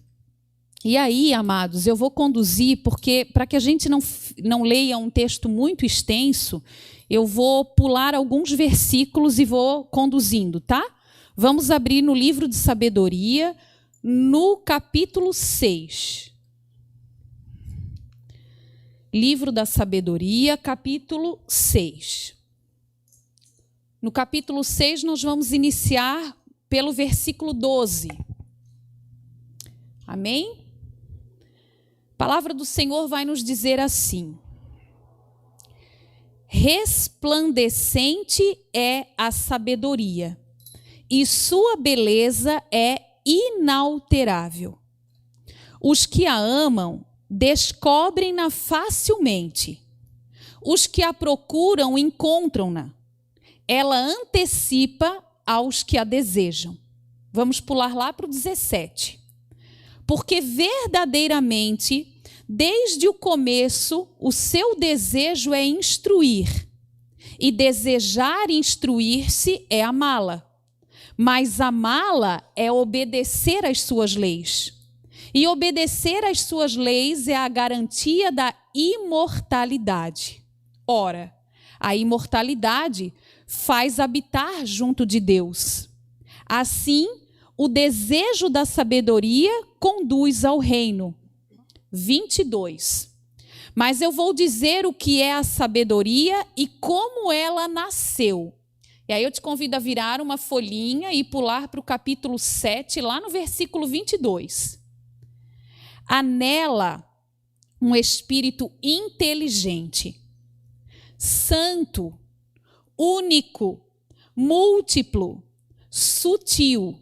E aí, amados, eu vou conduzir, porque para que a gente não leia um texto muito extenso, eu vou pular alguns versículos e vou conduzindo, tá? Vamos abrir no livro de Sabedoria, no capítulo 6. Livro da Sabedoria, capítulo 6. No capítulo 6, nós vamos iniciar pelo versículo 12. Amém? A palavra do Senhor vai nos dizer assim: resplandecente é a sabedoria, e sua beleza é inalterável. Os que a amam descobrem-na facilmente. Os que a procuram encontram-na. Ela antecipa aos que a desejam. Vamos pular lá para o 17. Porque verdadeiramente, desde o começo, o seu desejo é instruir. E desejar instruir-se é amá-la. Mas amá-la é obedecer às suas leis. E obedecer às suas leis é a garantia da imortalidade. Ora, a imortalidade faz habitar junto de Deus. Assim, o desejo da sabedoria conduz ao reino. 22. Mas eu vou dizer o que é a sabedoria e como ela nasceu. E aí eu te convido a virar uma folhinha e pular para o capítulo 7, lá no versículo 22. Há nela um espírito inteligente, santo, único, múltiplo, sutil,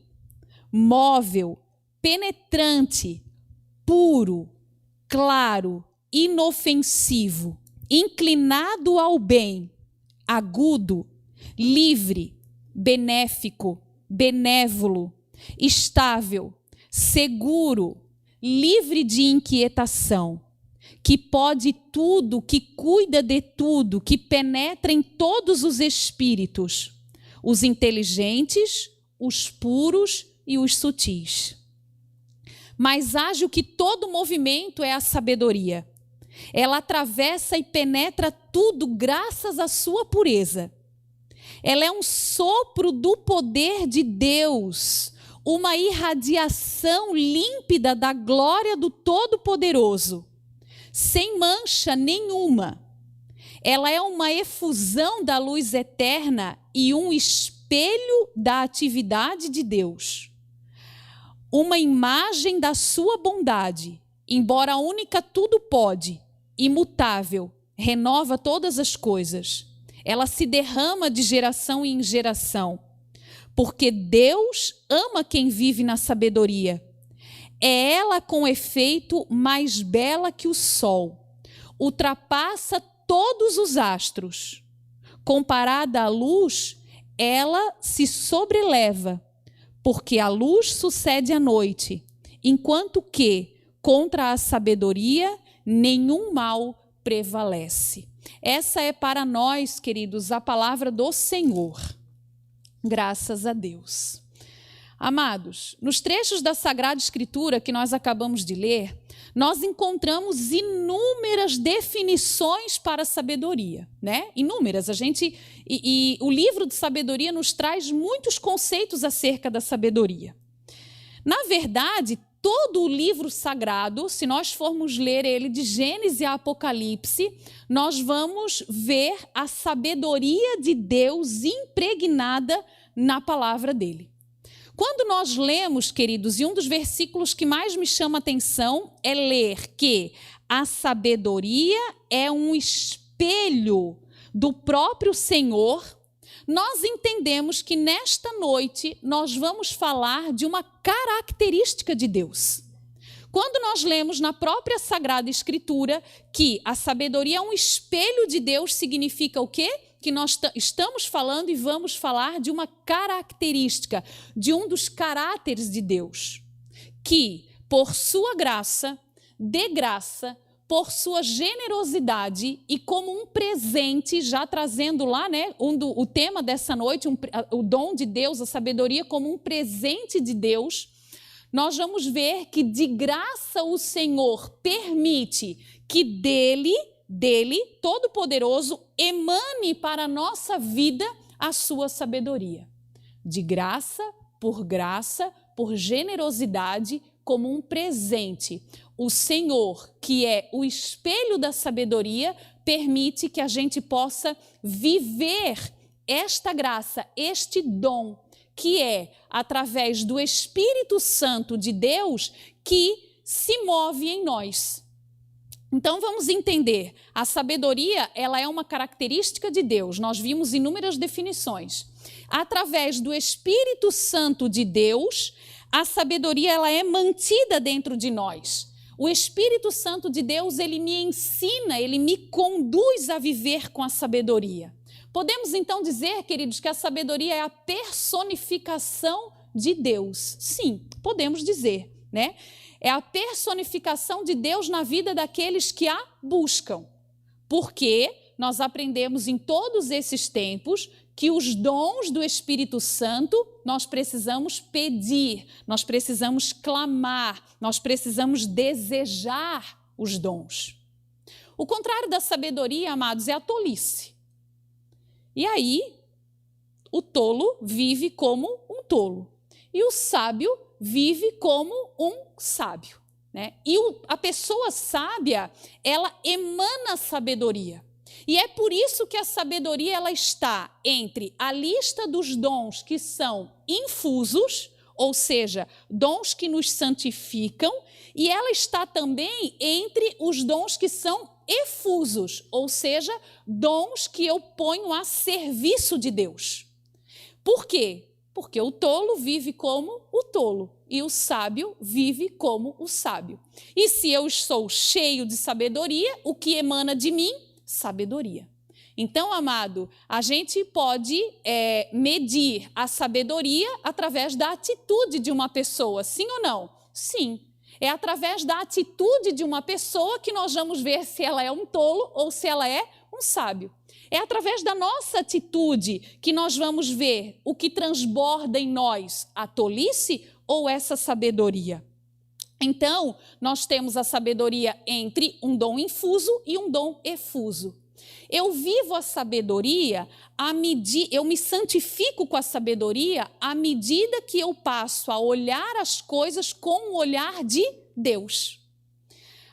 móvel, penetrante, puro, claro, inofensivo, inclinado ao bem, agudo, livre, benéfico, benévolo, estável, seguro, livre de inquietação, que pode tudo, que cuida de tudo, que penetra em todos os espíritos, os inteligentes, os puros e os sutis. Mais ágil que todo movimento é a sabedoria. Ela atravessa e penetra tudo graças à sua pureza. Ela é um sopro do poder de Deus, uma irradiação límpida da glória do Todo-Poderoso, sem mancha nenhuma. Ela é uma efusão da luz eterna e um espelho da atividade de Deus. Uma imagem da sua bondade, embora única tudo pode, imutável, renova todas as coisas. ela se derrama de geração em geração, porque Deus ama quem vive na sabedoria. É ela, com efeito, mais bela que o sol, ultrapassa todos os astros. Comparada à luz, ela se sobreleva, porque a luz sucede à noite, enquanto que, contra a sabedoria, nenhum mal prevalece. Essa é para nós, queridos, a palavra do Senhor. Graças a Deus. Amados, nos trechos da Sagrada Escritura que nós acabamos de ler, nós encontramos inúmeras definições para a sabedoria, né? Inúmeras. E o livro de sabedoria nos traz muitos conceitos acerca da sabedoria. Na verdade, todo o livro sagrado, se nós formos ler ele de Gênesis a Apocalipse, nós vamos ver a sabedoria de Deus impregnada na palavra dele. Quando nós lemos, queridos, e um dos versículos que mais me chama a atenção é ler que a sabedoria é um espelho do próprio Senhor, nós entendemos que nesta noite nós vamos falar de uma característica de Deus. Quando nós lemos na própria Sagrada Escritura que a sabedoria é um espelho de Deus, significa o quê? Que nós estamos falando e vamos falar de uma característica, de um dos caráteres de Deus, que por sua graça, de graça, por sua generosidade e como um presente, já trazendo lá, né, o tema dessa noite, o dom de Deus, a sabedoria como um presente de Deus, nós vamos ver que de graça o Senhor permite que dele, Todo-Poderoso, emane para a nossa vida a sua sabedoria. De graça, por generosidade, como um presente. O Senhor, que é o espelho da sabedoria, permite que a gente possa viver esta graça, este dom, que é através do Espírito Santo de Deus que se move em nós. Então vamos entender, a sabedoria, ela é uma característica de Deus. Nós vimos inúmeras definições. Através do Espírito Santo de Deus, a sabedoria, ela é mantida dentro de nós. O Espírito Santo de Deus, ele me ensina, ele me conduz a viver com a sabedoria. Podemos então dizer, queridos, que a sabedoria é a personificação de Deus. Sim, podemos dizer, né? É a personificação de Deus na vida daqueles que a buscam. Porque nós aprendemos em todos esses tempos que os dons do Espírito Santo nós precisamos pedir, nós precisamos clamar, nós precisamos desejar os dons. O contrário da sabedoria, amados, é a tolice. E aí, o tolo vive como um tolo. E o sábio vive como um sábio, né? E a pessoa sábia, ela emana sabedoria. E é por isso que a sabedoria, ela está entre a lista dos dons que são infusos, ou seja, dons que nos santificam, e ela está também entre os dons que são efusos, ou seja, dons que eu ponho a serviço de Deus. Por quê? Porque o tolo vive como o tolo e o sábio vive como o sábio. E se eu sou cheio de sabedoria, o que emana de mim? Sabedoria. Então, amado, a gente pode medir a sabedoria através da atitude de uma pessoa, sim ou não? Sim. É através da atitude de uma pessoa que nós vamos ver se ela é um tolo ou se ela é um sábio. É através da nossa atitude que nós vamos ver o que transborda em nós, a tolice ou essa sabedoria. Então, nós temos a sabedoria entre um dom infuso e um dom efuso. Eu vivo a sabedoria, eu me santifico com a sabedoria à medida que eu passo a olhar as coisas com o olhar de Deus.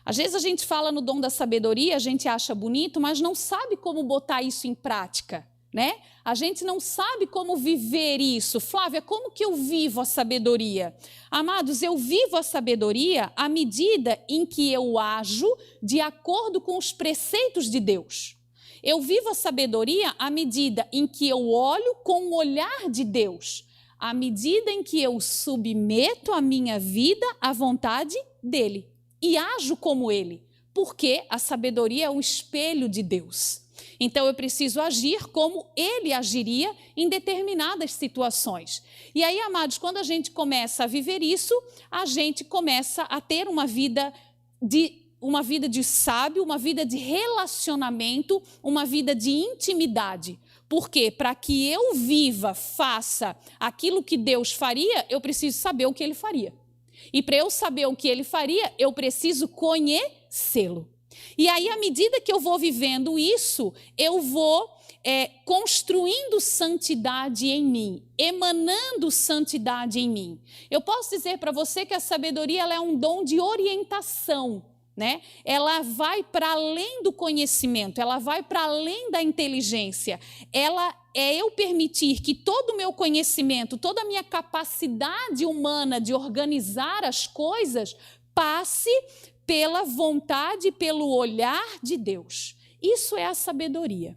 Às vezes a gente fala no dom da sabedoria, a gente acha bonito, mas não sabe como botar isso em prática, né? A gente não sabe como viver isso. Flávia, como que eu vivo a sabedoria? Amados, eu vivo a sabedoria à medida em que eu ajo de acordo com os preceitos de Deus. Eu vivo a sabedoria à medida em que eu olho com o olhar de Deus, à medida em que eu submeto a minha vida à vontade dele e ajo como ele, porque a sabedoria é o espelho de Deus. Então eu preciso agir como ele agiria em determinadas situações. E aí, amados, quando a gente começa a viver isso, a gente começa a ter uma vida de sábio, uma vida de relacionamento, uma vida de intimidade. Porque para que eu viva, faça aquilo que Deus faria, eu preciso saber o que ele faria. E para eu saber o que ele faria, eu preciso conhecê-lo. E aí, à medida que eu vou vivendo isso, eu vou construindo santidade em mim, emanando santidade em mim. Eu posso dizer para você que a sabedoria ela é um dom de orientação, né? Ela vai para além do conhecimento, ela vai para além da inteligência. Ela é eu permitir que todo o meu conhecimento, toda a minha capacidade humana de organizar as coisas passe pela vontade, pelo olhar de Deus. Isso é a sabedoria.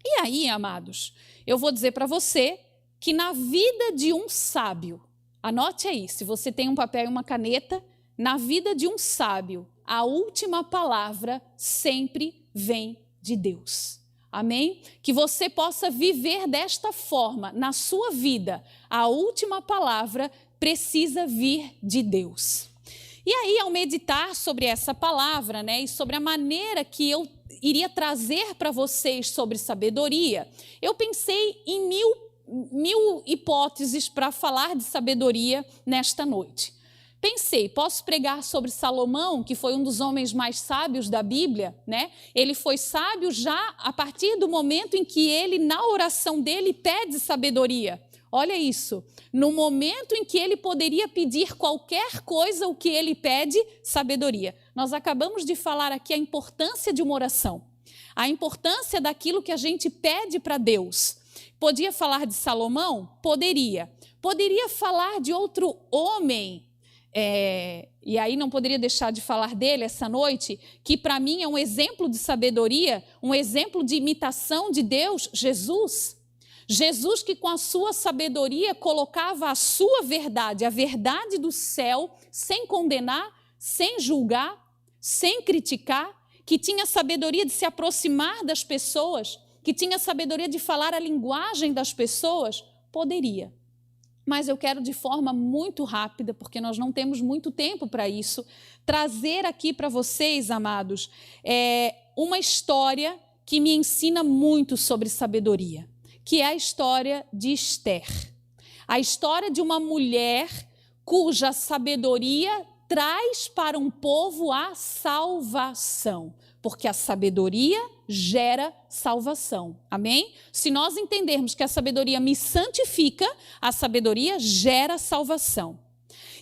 E aí, amados, eu vou dizer para você que na vida de um sábio, anote aí, se você tem um papel e uma caneta, na vida de um sábio, a última palavra sempre vem de Deus. Amém? Que você possa viver desta forma na sua vida. A última palavra precisa vir de Deus. E aí, ao meditar sobre essa palavra, né, e sobre a maneira que eu iria trazer para vocês sobre sabedoria, eu pensei em mil hipóteses para falar de sabedoria nesta noite. Pensei, posso pregar sobre Salomão, que foi um dos homens mais sábios da Bíblia, né? Ele foi sábio já a partir do momento em que ele, na oração dele, pede sabedoria. Olha isso, no momento em que ele poderia pedir qualquer coisa, o que ele pede? Sabedoria. Nós acabamos de falar aqui a importância de uma oração, a importância daquilo que a gente pede para Deus. Podia falar de Salomão? Poderia. Poderia falar de outro homem, e aí não poderia deixar de falar dele essa noite, que para mim é um exemplo de sabedoria, um exemplo de imitação de Deus, Jesus. Jesus que com a sua sabedoria colocava a sua verdade, a verdade do céu, sem condenar, sem julgar, sem criticar, que tinha sabedoria de se aproximar das pessoas, que tinha sabedoria de falar a linguagem das pessoas, poderia. Mas eu quero de forma muito rápida, porque nós não temos muito tempo para isso, trazer aqui para vocês, amados, uma história que me ensina muito sobre sabedoria, que é a história de Esther. A história de uma mulher cuja sabedoria traz para um povo a salvação, porque a sabedoria gera salvação. Amém? Se nós entendermos que a sabedoria me santifica, a sabedoria gera salvação.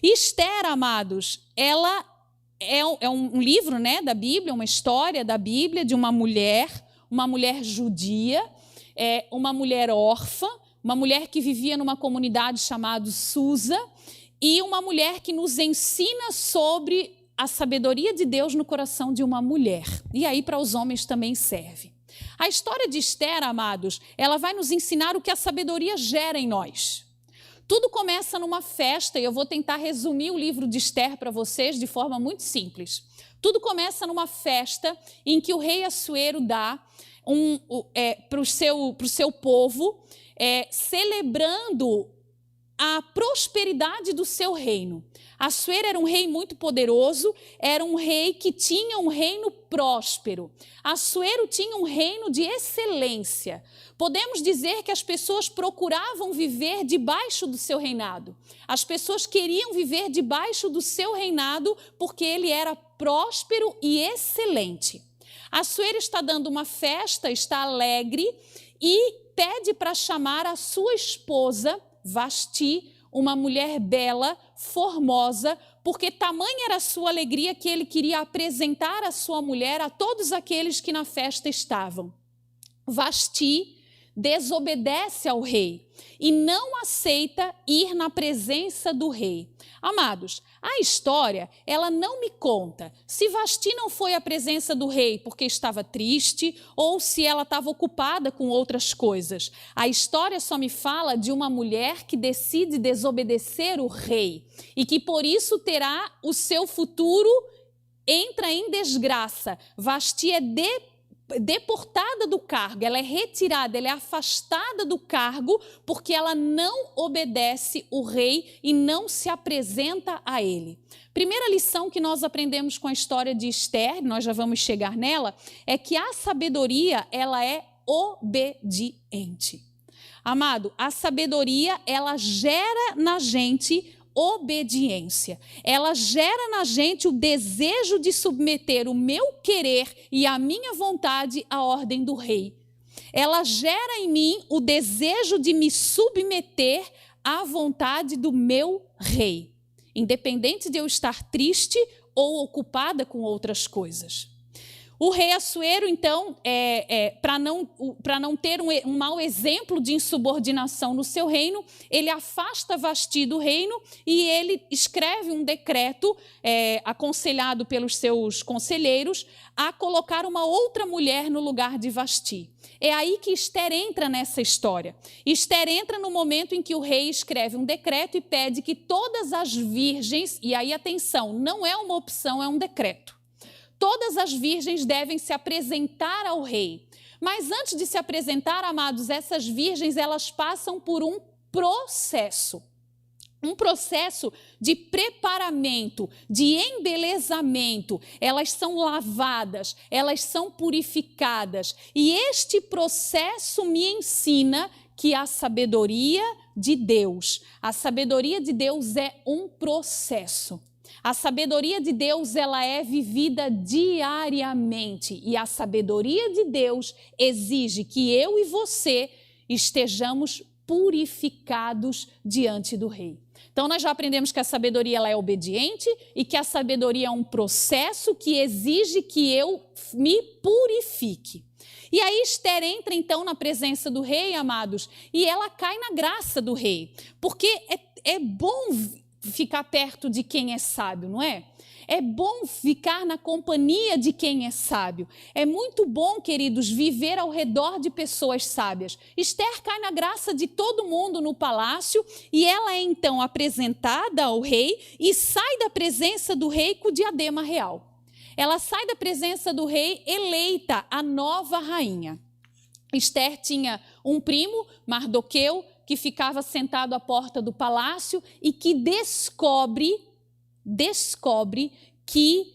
E Esther, amados, ela é um livro, né, da Bíblia, uma história da Bíblia de uma mulher judia, uma mulher órfã, uma mulher que vivia numa comunidade chamada Susa, e uma mulher que nos ensina sobre a sabedoria de Deus no coração de uma mulher. E aí para os homens também serve. A história de Esther, amados, ela vai nos ensinar o que a sabedoria gera em nós. Tudo começa numa festa, e eu vou tentar resumir o livro de Esther para vocês de forma muito simples. Tudo começa numa festa em que o rei Assuero dá para o seu povo, celebrando a prosperidade do seu reino. Assuero era um rei muito poderoso, era um rei que tinha um reino próspero. Assuero tinha um reino de excelência. Podemos dizer que as pessoas procuravam viver debaixo do seu reinado. As pessoas queriam viver debaixo do seu reinado porque ele era próspero e excelente. Assuero está dando uma festa, está alegre e pede para chamar a sua esposa, Vasti, uma mulher bela, formosa, porque tamanha era a sua alegria que ele queria apresentar a sua mulher a todos aqueles que na festa estavam. Vasti desobedece ao rei e não aceita ir na presença do rei. Amados, a história, ela não me conta se Vasti não foi à presença do rei porque estava triste ou se ela estava ocupada com outras coisas. A história só me fala de uma mulher que decide desobedecer o rei e que por isso terá o seu futuro entra em desgraça. Vasti é deportada do cargo, ela é retirada, ela é afastada do cargo porque ela não obedece o rei e não se apresenta a ele. Primeira lição que nós aprendemos com a história de Esther, nós já vamos chegar nela, é que a sabedoria, ela é obediente. Amado, a sabedoria, ela gera na gente obediência. Ela gera na gente o desejo de submeter o meu querer e a minha vontade à ordem do rei. Ela gera em mim o desejo de me submeter à vontade do meu rei, independente de eu estar triste ou ocupada com outras coisas. O rei Assuero, então, para não ter um mau exemplo de insubordinação no seu reino, ele afasta Vasti do reino e ele escreve um decreto, aconselhado pelos seus conselheiros, a colocar uma outra mulher no lugar de Vasti. É aí que Esther entra nessa história. Esther entra no momento em que o rei escreve um decreto e pede que todas as virgens, e aí atenção, não é uma opção, é um decreto. Todas as virgens devem se apresentar ao rei. Mas antes de se apresentar, amados, essas virgens, elas passam por um processo. Um processo de preparamento, de embelezamento. Elas são lavadas, elas são purificadas. E este processo me ensina que a sabedoria de Deus é um processo. A sabedoria de Deus, ela é vivida diariamente e a sabedoria de Deus exige que eu e você estejamos purificados diante do rei. Então nós já aprendemos que a sabedoria ela é obediente e que a sabedoria é um processo que exige que eu me purifique. E aí Esther entra então na presença do rei, amados, e ela cai na graça do rei, porque é bom ficar perto de quem é sábio, não é? É bom ficar na companhia de quem é sábio. É muito bom, queridos, viver ao redor de pessoas sábias. Esther cai na graça de todo mundo no palácio e ela é então apresentada ao rei e sai da presença do rei com o diadema real. Ela sai da presença do rei eleita a nova rainha. Esther tinha um primo, Mardoqueu, que ficava sentado à porta do palácio e que descobre que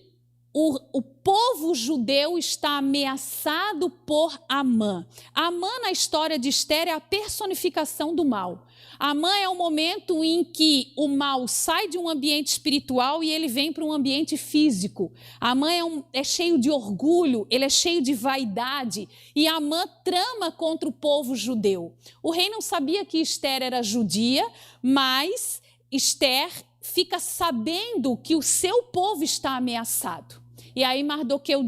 o povo judeu está ameaçado por Amã. Amã, na história de Esther, é a personificação do mal. Amã é o momento em que o mal sai de um ambiente espiritual e ele vem para um ambiente físico. Amã é cheio de orgulho, ele é cheio de vaidade e Amã trama contra o povo judeu. O rei não sabia que Esther era judia, mas Esther fica sabendo que o seu povo está ameaçado. E aí Mardoqueu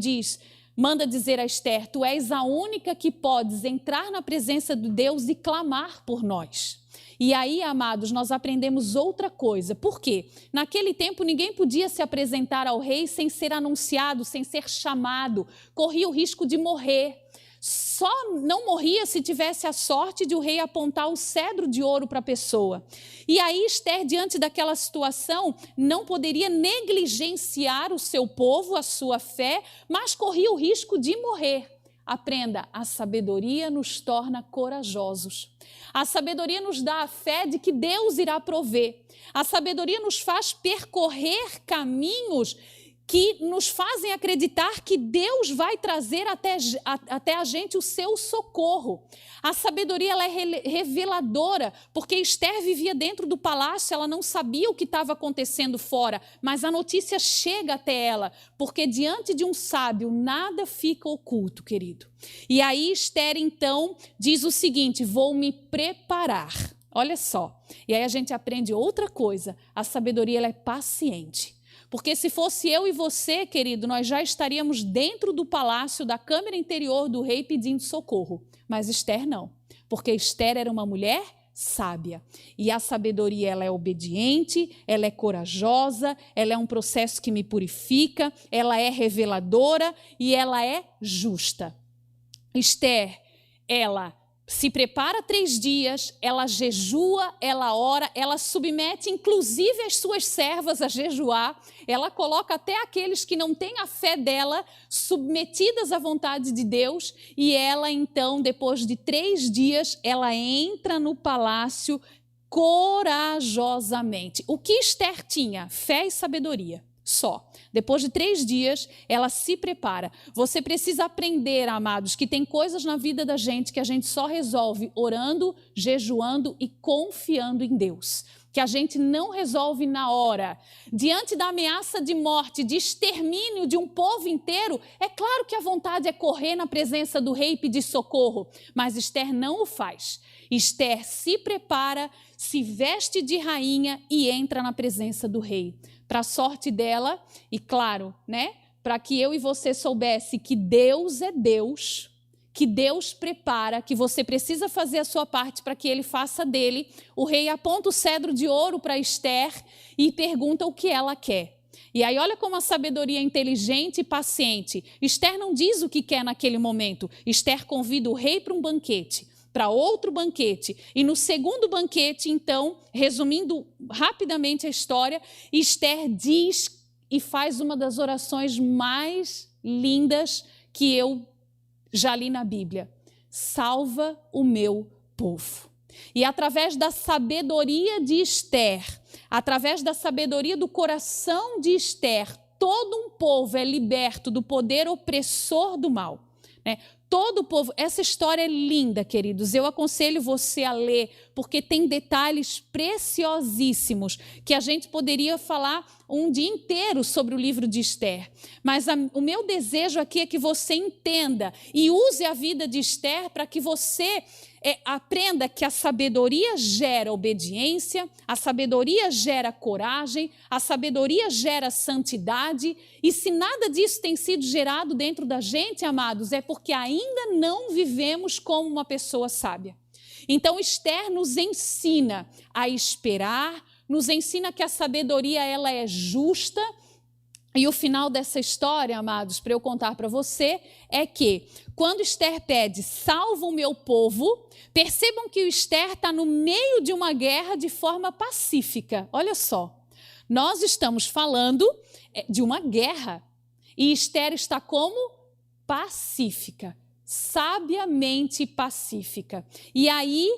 manda dizer a Esther, tu és a única que podes entrar na presença de Deus e clamar por nós. E aí, amados, nós aprendemos outra coisa. Por quê? Naquele tempo ninguém podia se apresentar ao rei sem ser anunciado, sem ser chamado. Corria o risco de morrer. Só não morria se tivesse a sorte de o rei apontar o cedro de ouro para a pessoa. E aí Esther, diante daquela situação, não poderia negligenciar o seu povo, a sua fé, mas corria o risco de morrer. Aprenda, a sabedoria nos torna corajosos. A sabedoria nos dá a fé de que Deus irá prover. A sabedoria nos faz percorrer caminhos que nos fazem acreditar que Deus vai trazer até a gente o seu socorro. A sabedoria ela é reveladora, porque Esther vivia dentro do palácio, ela não sabia o que estava acontecendo fora, mas a notícia chega até ela, porque diante de um sábio nada fica oculto, querido. E aí Esther então diz o seguinte, vou me preparar. Olha só, e aí a gente aprende outra coisa, a sabedoria ela é paciente. Porque se fosse eu e você, querido, nós já estaríamos dentro do palácio, da câmara interior do rei pedindo socorro. Mas Esther não. porque Esther era uma mulher sábia. E a sabedoria, ela é obediente, ela é corajosa, ela é um processo que me purifica, ela é reveladora e ela é justa. Esther, ela se prepara 3 dias, ela jejua, ela ora, ela submete inclusive as suas servas a jejuar, ela coloca até aqueles que não têm a fé dela submetidas à vontade de Deus, e ela então, depois de 3 dias, ela entra no palácio corajosamente. O que Esther tinha? Fé e sabedoria. Só. Depois de 3 dias, ela se prepara. Você precisa aprender, amados, que tem coisas na vida da gente que a gente só resolve orando, jejuando e confiando em Deus. Que a gente não resolve na hora. Diante da ameaça de morte, de extermínio de um povo inteiro, é claro que a vontade é correr na presença do rei e pedir socorro, mas Esther não o faz. Esther se prepara, se veste de rainha e entra na presença do rei. Para a sorte dela, e claro, né, para que eu e você soubesse que Deus é Deus, que Deus prepara, que você precisa fazer a sua parte para que ele faça dele, o rei aponta o cedro de ouro para Esther e pergunta o que ela quer. E aí olha como a sabedoria é inteligente e paciente. Esther não diz o que quer naquele momento. Esther convida o rei para um banquete, para outro banquete. E no segundo banquete, então, resumindo rapidamente a história, Esther diz e faz uma das orações mais lindas que eu já li na Bíblia. Salva o meu povo. E através da sabedoria de Esther, através da sabedoria do coração de Esther, todo um povo é liberto do poder opressor do mal, né? Todo o povo, essa história é linda, queridos, eu aconselho você a ler, porque tem detalhes preciosíssimos, que a gente poderia falar um dia inteiro sobre o livro de Esther, mas o meu desejo aqui é que você entenda e use a vida de Esther para que você aprenda que a sabedoria gera obediência, a sabedoria gera coragem, a sabedoria gera santidade, e se nada disso tem sido gerado dentro da gente, amados, é porque ainda não vivemos como uma pessoa sábia. Então Esther nos ensina a esperar, nos ensina que a sabedoria ela é justa. E o final dessa história, amados, para eu contar para você, é que quando Esther pede, salva o meu povo, percebam que o Esther está no meio de uma guerra de forma pacífica. Olha só, nós estamos falando de uma guerra e Esther está como? Pacífica, sabiamente pacífica. E aí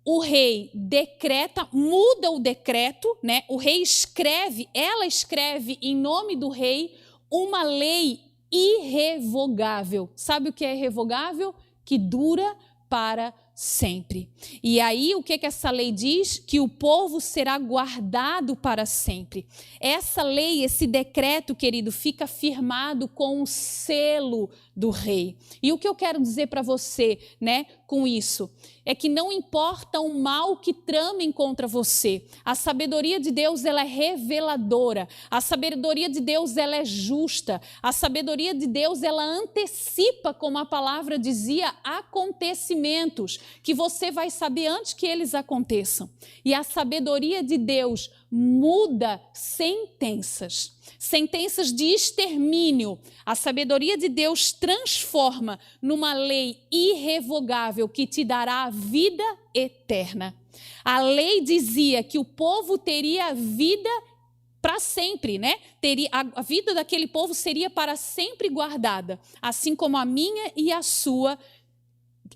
o rei decreta, muda o decreto, né? O rei escreve, ela escreve em nome do rei uma lei irrevogável. Sabe o que é irrevogável? Que dura para sempre. E aí o que essa lei diz? Que o povo será guardado para sempre. Essa lei, esse decreto, querido, fica firmado com o selo do rei. E o que eu quero dizer para você, né, com isso, é que não importa o mal que tramem contra você, a sabedoria de Deus ela é reveladora, a sabedoria de Deus ela é justa, a sabedoria de Deus ela antecipa, como a palavra dizia, acontecimentos que você vai saber antes que eles aconteçam. E a sabedoria de Deus muda sentenças de extermínio. A sabedoria de Deus transforma numa lei irrevogável que te dará a vida eterna. A lei dizia que o povo teria vida para sempre, né? A vida daquele povo seria para sempre guardada, assim como a minha e a sua.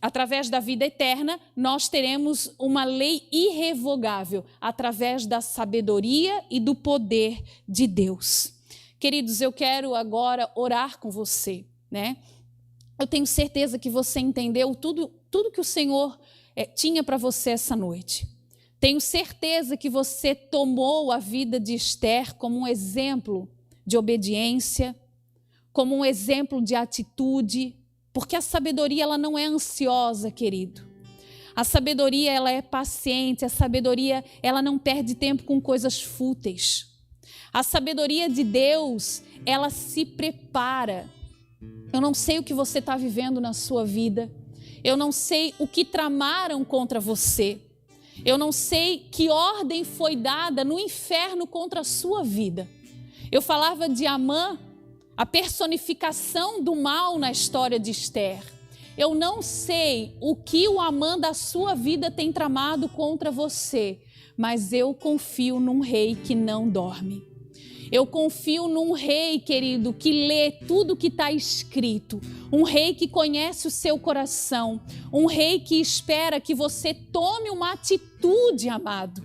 Através da vida eterna, nós teremos uma lei irrevogável, através da sabedoria e do poder de Deus. Queridos, eu quero agora orar com você, né? Eu tenho certeza que você entendeu tudo que o Senhor tinha para você essa noite. Tenho certeza que você tomou a vida de Esther como um exemplo de obediência, como um exemplo de atitude, porque a sabedoria ela não é ansiosa, querido. A sabedoria ela é paciente, a sabedoria ela não perde tempo com coisas fúteis. A sabedoria de Deus, ela se prepara. Eu não sei o que você está vivendo na sua vida. Eu não sei o que tramaram contra você. Eu não sei que ordem foi dada no inferno contra a sua vida. Eu falava de Amã, a personificação do mal na história de Esther. Eu não sei o que o Amã da sua vida tem tramado contra você, mas eu confio num rei que não dorme. Eu confio num rei, querido, que lê tudo que está escrito. Um rei que conhece o seu coração. Um rei que espera que você tome uma atitude, amado.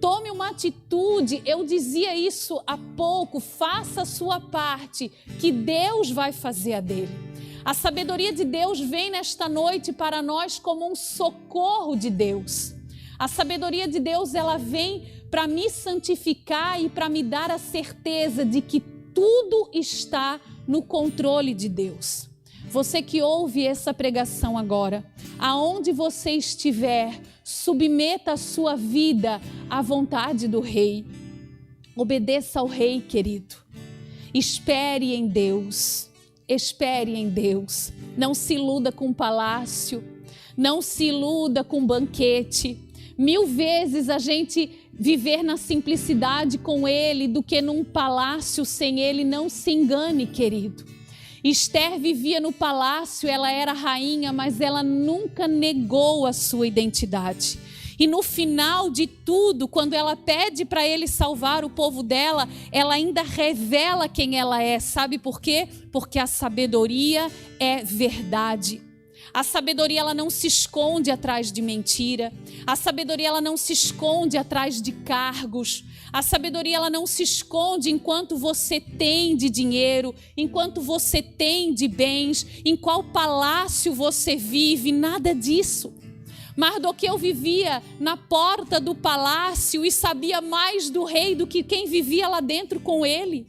Tome uma atitude. Eu dizia isso há pouco. Faça a sua parte, que Deus vai fazer a dele. A sabedoria de Deus vem nesta noite para nós como um socorro de Deus. A sabedoria de Deus, ela vem para me santificar e para me dar a certeza de que tudo está no controle de Deus. Você que ouve essa pregação agora, aonde você estiver, submeta a sua vida à vontade do Rei. Obedeça ao Rei, querido. Espere em Deus. Espere em Deus. Não se iluda com palácio. Não se iluda com banquete. 1000 vezes a gente viver na simplicidade com Ele do que num palácio sem Ele. Não se engane, querido. Esther vivia no palácio, ela era rainha, mas ela nunca negou a sua identidade. E no final de tudo, quando ela pede para Ele salvar o povo dela, ela ainda revela quem ela é. Sabe por quê? Porque a sabedoria é verdade. A sabedoria, ela não se esconde atrás de mentira. A sabedoria, ela não se esconde atrás de cargos. A sabedoria, ela não se esconde enquanto você tem de dinheiro, enquanto você tem de bens, em qual palácio você vive, nada disso. Mardoqueu vivia na porta do palácio e sabia mais do rei do que quem vivia lá dentro com ele.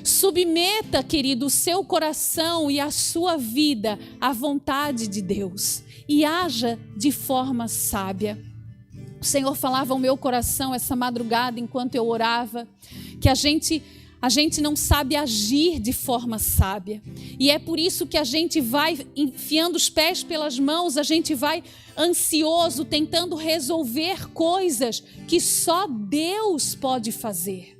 Submeta, querido, o seu coração e a sua vida à vontade de Deus e haja de forma sábia. O Senhor falava ao meu coração essa madrugada enquanto eu orava, que a gente não sabe agir de forma sábia. E é por isso que a gente vai enfiando os pés pelas mãos, a gente vai ansioso, tentando resolver coisas que só Deus pode fazer.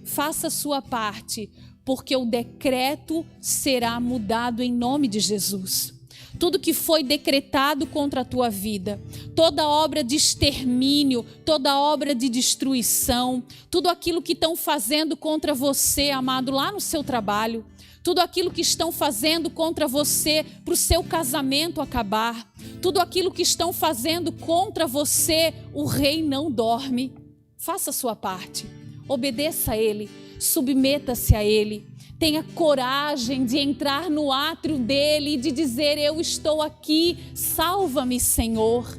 Faça a sua parte, porque o decreto será mudado em nome de Jesus. Tudo que foi decretado contra a tua vida, toda obra de extermínio, toda obra de destruição, tudo aquilo que estão fazendo contra você, amado, lá no seu trabalho, tudo aquilo que estão fazendo contra você para o seu casamento acabar, tudo aquilo que estão fazendo contra você, o rei não dorme. Faça a sua parte, obedeça a Ele, submeta-se a Ele. Tenha coragem de entrar no átrio dele e de dizer: eu estou aqui, salva-me, Senhor.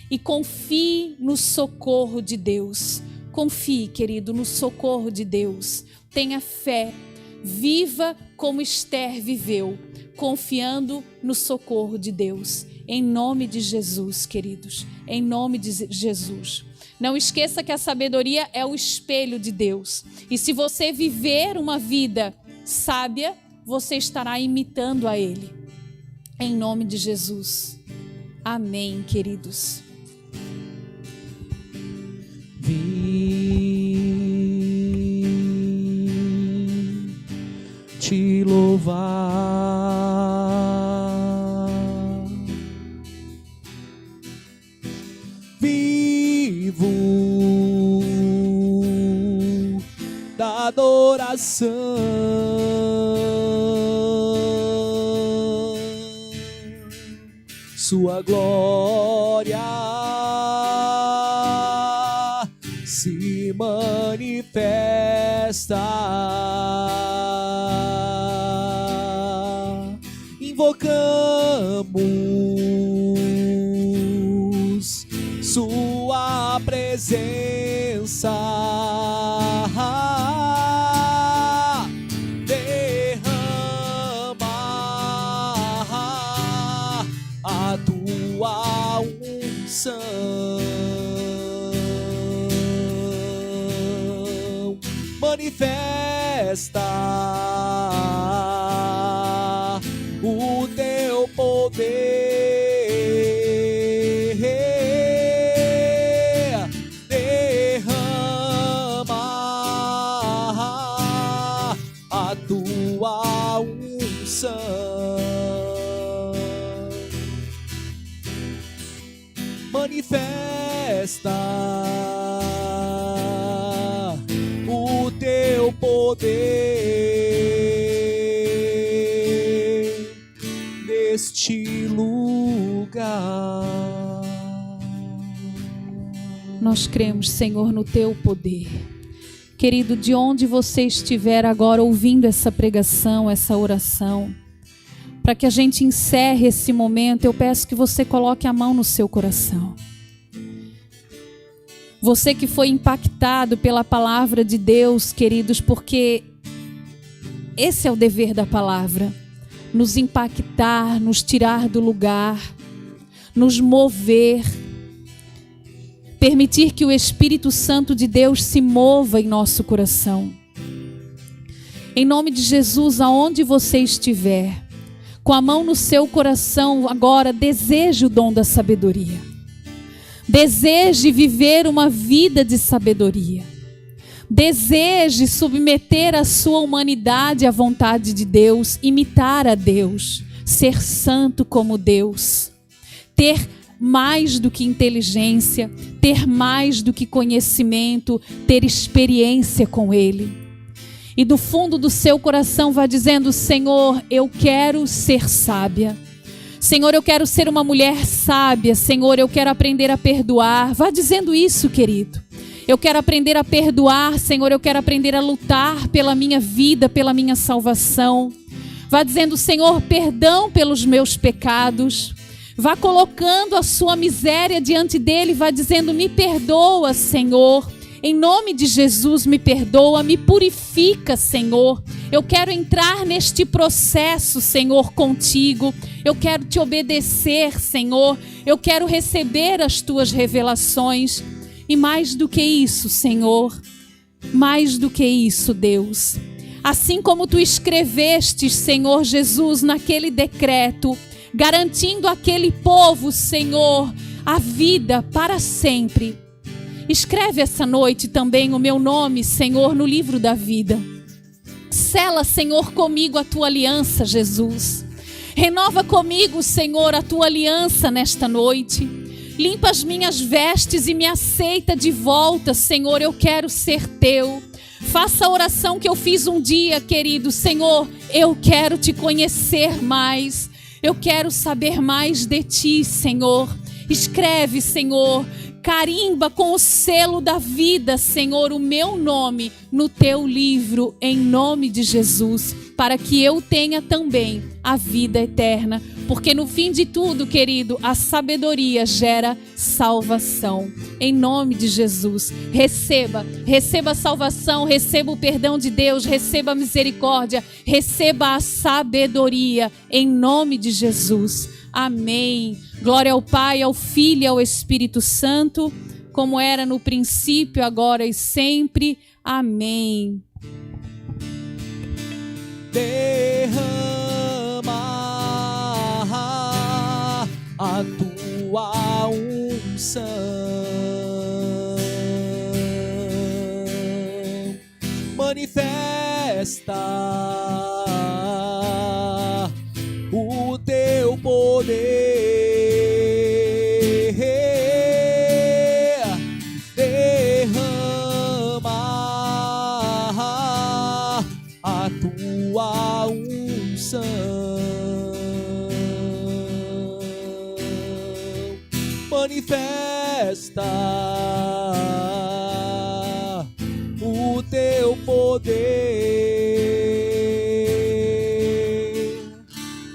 E confie no socorro de Deus. Confie, querido, no socorro de Deus. Tenha fé. Viva como Esther viveu, confiando no socorro de Deus. Em nome de Jesus, queridos. Em nome de Jesus. Não esqueça que a sabedoria é o espelho de Deus. E se você viver uma vida sábia, você estará imitando a Ele. Em nome de Jesus. Amém, queridos. Vim te louvar, vivo da adoração, sua glória se manifesta. Invocamos sua presença. Derrama a tua unção. Manifesta o teu poder. manifesta o teu poder neste lugar. Nós cremos, Senhor, no teu poder. Querido, de onde você estiver agora ouvindo essa pregação, essa oração, para que a gente encerre esse momento, eu peço que você coloque a mão no seu coração. Você que foi impactado pela palavra de Deus, queridos, porque esse é o dever da palavra, nos impactar, nos tirar do lugar, nos mover, permitir que o Espírito Santo de Deus se mova em nosso coração. Em nome de Jesus, aonde você estiver, com a mão no seu coração, agora deseje o dom da sabedoria. Deseje viver uma vida de sabedoria. Deseje submeter a sua humanidade à vontade de Deus, imitar a Deus, ser santo como Deus, ter mais do que inteligência, ter mais do que conhecimento, ter experiência com Ele. E do fundo do seu coração vá dizendo: Senhor, eu quero ser sábia. Senhor, eu quero ser uma mulher sábia. Senhor, eu quero aprender a perdoar. Vá dizendo isso, querido. Eu quero aprender a perdoar, Senhor. Eu quero aprender a lutar pela minha vida, pela minha salvação. Vá dizendo: Senhor, perdão pelos meus pecados. Vá colocando a sua miséria diante dele. Vá dizendo: me perdoa, Senhor. Em nome de Jesus, me perdoa, me purifica, Senhor. Eu quero entrar neste processo, Senhor, contigo. Eu quero te obedecer, Senhor. Eu quero receber as tuas revelações. E mais do que isso, Senhor, mais do que isso, Deus, assim como tu escreveste, Senhor Jesus, naquele decreto, garantindo àquele povo, Senhor, a vida para sempre, escreve essa noite também o meu nome, Senhor, no livro da vida. Sela, Senhor, comigo a tua aliança, Jesus. Renova comigo, Senhor, a tua aliança nesta noite. Limpa as minhas vestes e me aceita de volta, Senhor, eu quero ser teu. Faça a oração que eu fiz um dia, querido. Senhor, eu quero te conhecer mais. Eu quero saber mais de ti, Senhor. Escreve, Senhor, carimba com o selo da vida, Senhor, o meu nome no teu livro, em nome de Jesus, para que eu tenha também a vida eterna. Porque no fim de tudo, querido, a sabedoria gera salvação. Em nome de Jesus, receba a salvação, receba o perdão de Deus, receba a misericórdia, receba a sabedoria, em nome de Jesus. Amém. Glória ao Pai, ao Filho e ao Espírito Santo, como era no princípio, agora e sempre. Amém. Derrama a tua unção, manifesta o teu poder, derrama a tua unção, manifesta o teu poder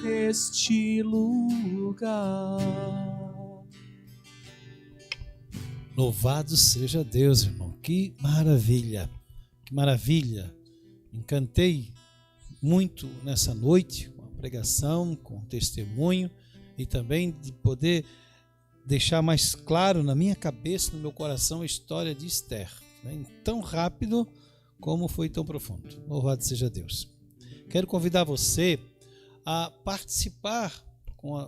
neste lugar. Louvado seja Deus, irmão. Que maravilha, que maravilha. Encantei muito nessa noite com a pregação, com o testemunho e também de poder deixar mais claro na minha cabeça, no meu coração, a história de Esther, né? Tão rápido como foi tão profundo. Louvado seja Deus. Quero convidar você a participar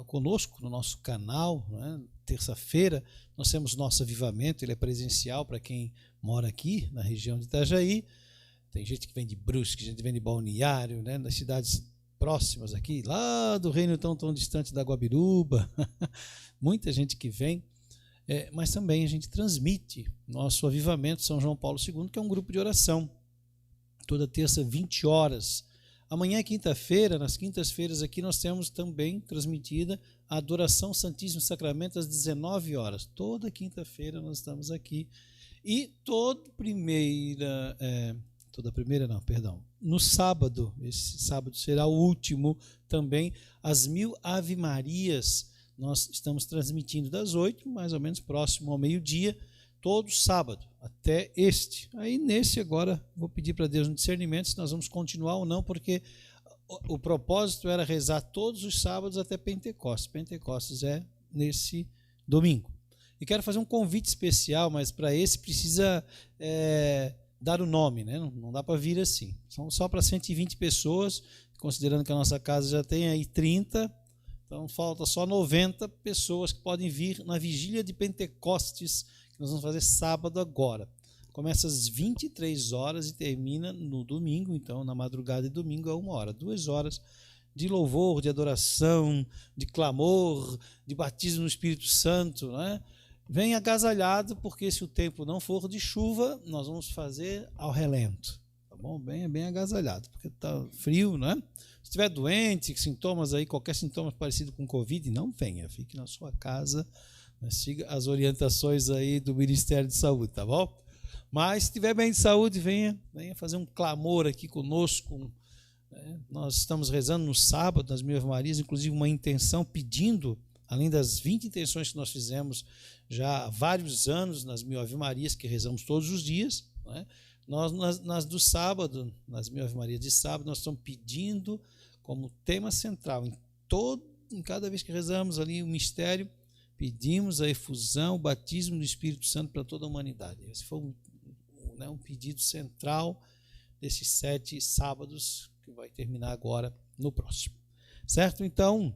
conosco no nosso canal, né? Terça-feira nós temos nosso avivamento, ele é presencial para quem mora aqui na região de Itajaí. Tem gente que vem de Brusque, gente que vem de Balneário, né? Das cidades próximas aqui, lá do reino tão distante da Guabiruba. Muita gente que vem mas também a gente transmite nosso Avivamento São João Paulo II, que é um grupo de oração, toda terça, 20 horas. Amanhã é quinta-feira, nas quintas-feiras aqui nós temos também transmitida a Adoração Santíssimo Sacramento às 19 horas. Toda quinta-feira nós estamos aqui. E no sábado, esse sábado será o último também, as 1000 Ave Marias, nós estamos transmitindo das 8, mais ou menos próximo ao meio-dia, todo sábado, até este. Aí nesse agora, vou pedir para Deus um discernimento se nós vamos continuar ou não, porque o propósito era rezar todos os sábados até Pentecostes. Pentecostes é nesse domingo. E quero fazer um convite especial, mas para esse precisa dar o nome, né? Não dá para vir assim. São só para 120 pessoas, considerando que a nossa casa já tem aí 30, então falta só 90 pessoas que podem vir na vigília de Pentecostes, que nós vamos fazer sábado agora. Começa às 23 horas e termina no domingo, então na madrugada de domingo a 1 hora, 2 horas de louvor, de adoração, de clamor, de batismo no Espírito Santo, né? Vem agasalhado, porque se o tempo não for de chuva, nós vamos fazer ao relento, tá bom? Bem agasalhado, porque está frio, né? Se estiver doente, sintomas aí, qualquer sintoma parecido com Covid, não venha, fique na sua casa, né? Siga as orientações aí do Ministério de Saúde, tá bom? Mas se estiver bem de saúde, venha fazer um clamor aqui conosco, né? Nós estamos rezando no sábado, nas 1000 Ave Marias, inclusive uma intenção pedindo, além das 20 intenções que nós fizemos já há vários anos nas 1000 Ave Marias, que rezamos todos os dias, né? Nós, nas do sábado, nas 1000 Ave Marias de sábado, nós estamos pedindo como tema central, em cada vez que rezamos ali o mistério, pedimos a efusão, o batismo do Espírito Santo para toda a humanidade. Esse foi um pedido central desses 7 sábados, que vai terminar agora no próximo. Certo? Então,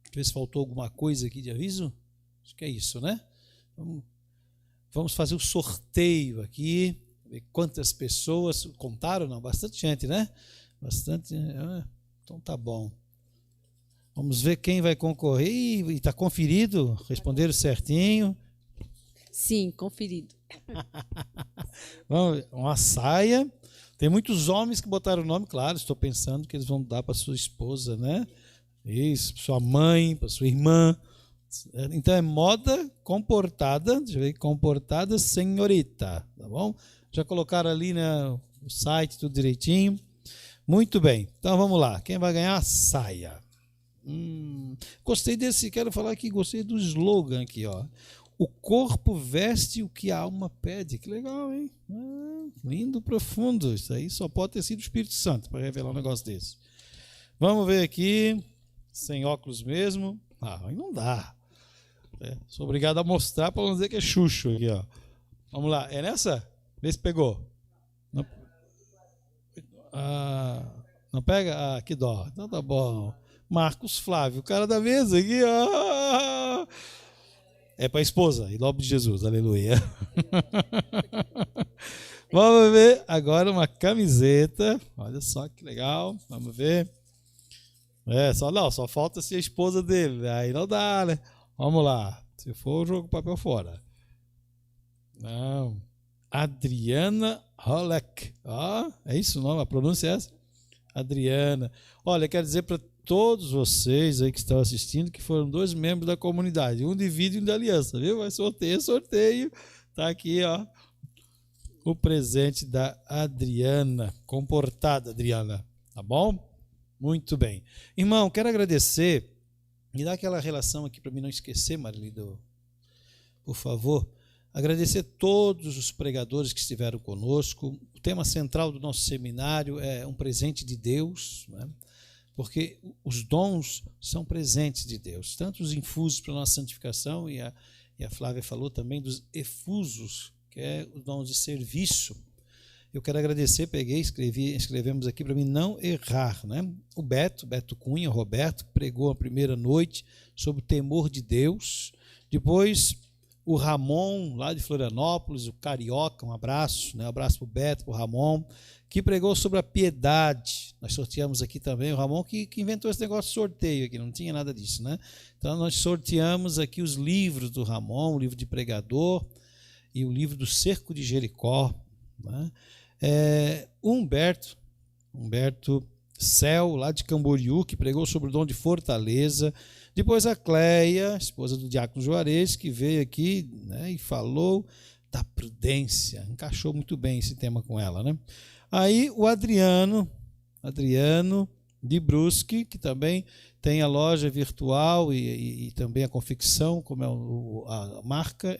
deixa eu ver se faltou alguma coisa aqui de aviso. Acho que é isso, né? Vamos fazer o sorteio aqui, ver quantas pessoas contaram, não? Bastante gente, né? Bastante. Então tá bom. Vamos ver quem vai concorrer. E está conferido? Responderam certinho? Sim, conferido. Vamos, uma saia. Tem muitos homens que botaram o nome, claro, estou pensando que eles vão dar para sua esposa, né? Isso, para sua mãe, para sua irmã. Então é moda comportada, deixa eu ver, comportada senhorita, tá bom? Já colocaram ali, né, o site, tudo direitinho. Muito bem, então vamos lá. Quem vai ganhar? Saia. Gostei desse, quero falar aqui, gostei do slogan aqui, ó. O corpo veste o que a alma pede. Que legal, hein? Lindo, profundo. Isso aí só pode ter sido o Espírito Santo para revelar um negócio desse. Vamos ver aqui, sem óculos mesmo. Aí não dá. Sou obrigado a mostrar para não dizer que é Xuxo aqui, ó. Vamos lá, é nessa? Vê se pegou. Não pega? Que dó. Então tá bom. Marcos Flávio, o cara da mesa aqui, ó. É para a esposa, em nome de Jesus, aleluia. Vamos ver agora uma camiseta. Olha só que legal. Vamos ver. Só falta ser a esposa dele. Aí não dá, né? Vamos lá. Se for, o jogo papel fora. Não. Adriana Holek. É isso o nome? A pronúncia é essa? Adriana. Olha, quero dizer para todos vocês aí que estão assistindo que foram 2 membros da comunidade. Um de vida e um da aliança, viu? Vai sorteio. Tá aqui, ó. O presente da Adriana. Comportada, Adriana. Tá bom? Muito bem. Irmão, quero agradecer. Me dá aquela relação aqui para mim não esquecer, Marilindo, por favor. Agradecer todos os pregadores que estiveram conosco. O tema central do nosso seminário é um presente de Deus, né? Porque os dons são presentes de Deus, tanto os infusos para a nossa santificação, e a Flávia falou também dos efusos, que é os dons de serviço. Eu quero agradecer, escrevemos aqui para mim não errar, né? O Beto Cunha, o Roberto, que pregou a primeira noite sobre o temor de Deus. Depois o Ramon, lá de Florianópolis, o Carioca, um abraço, né? Um abraço para o Beto, para o Ramon, que pregou sobre a piedade. Nós sorteamos aqui também, o Ramon que inventou esse negócio de sorteio aqui, não tinha nada disso, né? Então nós sorteamos aqui os livros do Ramon, o livro de pregador e o livro do Cerco de Jericó, né? Humberto Céu, lá de Camboriú, que pregou sobre o dom de fortaleza. Depois a Cleia, esposa do diácono Juarez, que veio aqui, né, e falou da prudência. Encaixou muito bem esse tema com ela, né? Aí o Adriano de Brusque, que também tem a loja virtual e também a confecção, como é a marca,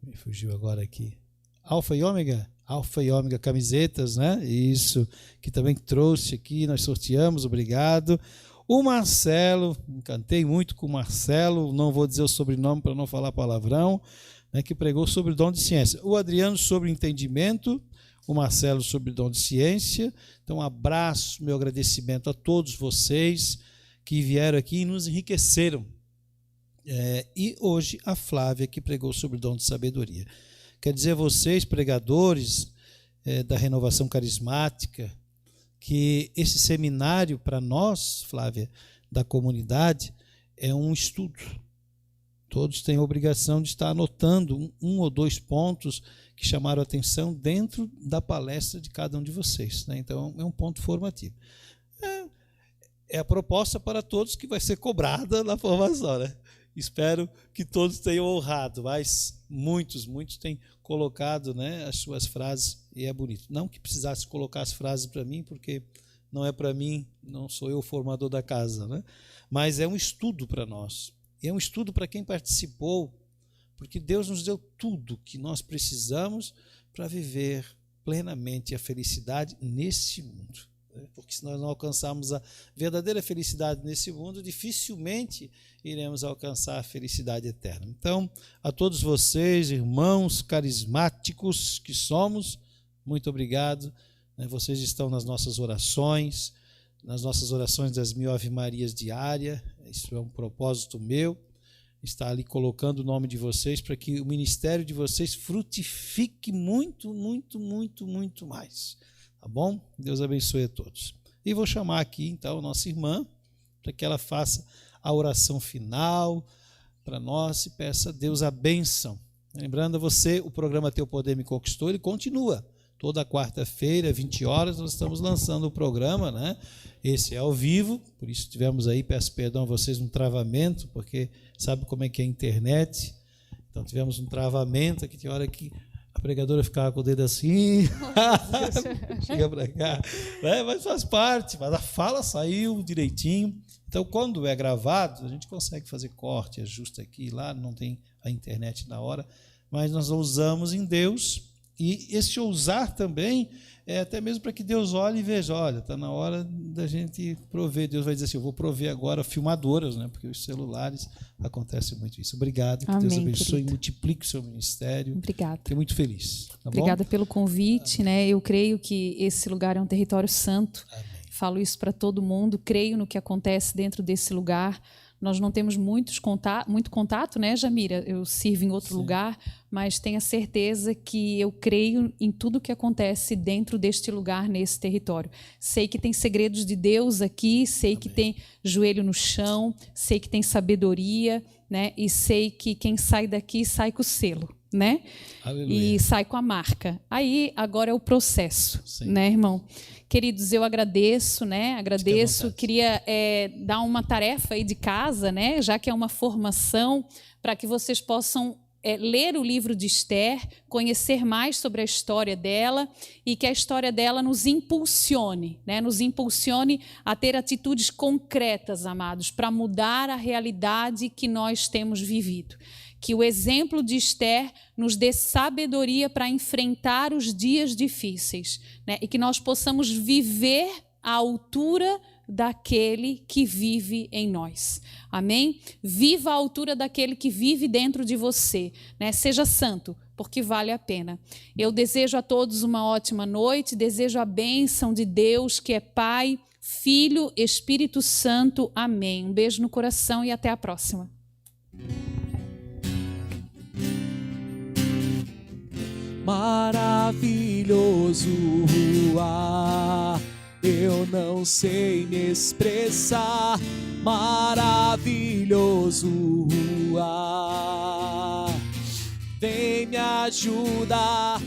me fugiu agora aqui. Alfa e Ômega camisetas, né? Isso, que também trouxe aqui, nós sorteamos, obrigado. O Marcelo, encantei muito com o Marcelo, não vou dizer o sobrenome para não falar palavrão, né, que pregou sobre o dom de ciência. O Adriano sobre entendimento, o Marcelo sobre o dom de ciência. Então, um abraço, meu agradecimento a todos vocês que vieram aqui e nos enriqueceram. E hoje a Flávia, que pregou sobre o dom de sabedoria. Quer dizer, vocês, pregadores da renovação carismática, que esse seminário para nós, Flávia, da comunidade, é um estudo. Todos têm a obrigação de estar anotando um ou dois pontos que chamaram a atenção dentro da palestra de cada um de vocês, né? Então, é um ponto formativo. É a proposta para todos que vai ser cobrada na formação, né? Espero que todos tenham honrado, mas muitos têm colocado, né, as suas frases, e é bonito. Não que precisasse colocar as frases para mim, porque não é para mim, não sou eu o formador da casa, né? Mas é um estudo para nós. E é um estudo para quem participou, porque Deus nos deu tudo que nós precisamos para viver plenamente a felicidade nesse mundo. Porque se nós não alcançarmos a verdadeira felicidade nesse mundo, dificilmente iremos alcançar a felicidade eterna. Então, a todos vocês, irmãos carismáticos que somos, muito obrigado. Vocês estão nas nossas orações das 1000 Ave-Marias diárias. Isso é um propósito meu, estar ali colocando o nome de vocês para que o ministério de vocês frutifique muito mais. Tá bom? Deus abençoe a todos. E vou chamar aqui, então, a nossa irmã, para que ela faça a oração final para nós e peça a Deus a bênção. Lembrando a você, o programa Teu Poder Me Conquistou, ele continua. Toda quarta-feira, 20 horas, nós estamos lançando o programa, né? Esse é ao vivo, por isso tivemos aí, peço perdão a vocês, um travamento, porque sabe como é que é a internet. Então tivemos um travamento, aqui tinha hora que a pregadora ficava com o dedo assim, chega para cá, né? Mas faz parte, mas a fala saiu direitinho. Então, quando é gravado, a gente consegue fazer corte, ajusta aqui e lá, não tem a internet na hora, mas nós usamos em Deus. E esse ousar também é até mesmo para que Deus olhe e veja, olha, está na hora da gente prover. Deus vai dizer assim, eu vou prover agora filmadoras, né? Porque os celulares acontece muito isso. Obrigado, que Amém, Deus abençoe querido. e multiplique o seu ministério. Obrigada. Fiquei muito feliz. Tá Obrigada bom? pelo convite, né? Eu creio que esse lugar é um território santo. Amém. Falo isso para todo mundo, creio no que acontece dentro desse lugar. Nós não temos muito contato, né, Jamira? Eu sirvo em outro lugar, mas tenha certeza que eu creio em tudo que acontece dentro deste lugar, nesse território. Sei que tem segredos de Deus aqui, sei que tem joelho no chão, sei que tem sabedoria, né? E sei que quem sai daqui sai com o selo, né? Aleluia. E sai com a marca. Aí, agora é o processo, Sim. né, irmão? Queridos, eu agradeço, né? Agradeço. vontade. Queria dar uma tarefa aí de casa, né? Já que é uma formação, para que vocês possam ler o livro de Esther, conhecer mais sobre a história dela e que a história dela nos impulsione, né? Nos impulsione a ter atitudes concretas, amados, para mudar a realidade que nós temos vivido. Que o exemplo de Esther nos dê sabedoria para enfrentar os dias difíceis, né? E que nós possamos viver à altura daquele que vive em nós. Amém? Viva à altura daquele que vive dentro de você, né? Seja santo, porque vale a pena. Eu desejo a todos uma ótima noite, desejo a bênção de Deus, que é Pai, Filho, Espírito Santo. Amém. Um beijo no coração e até a próxima. Maravilhoso, eu não sei me expressar. Maravilhoso, vem me ajudar.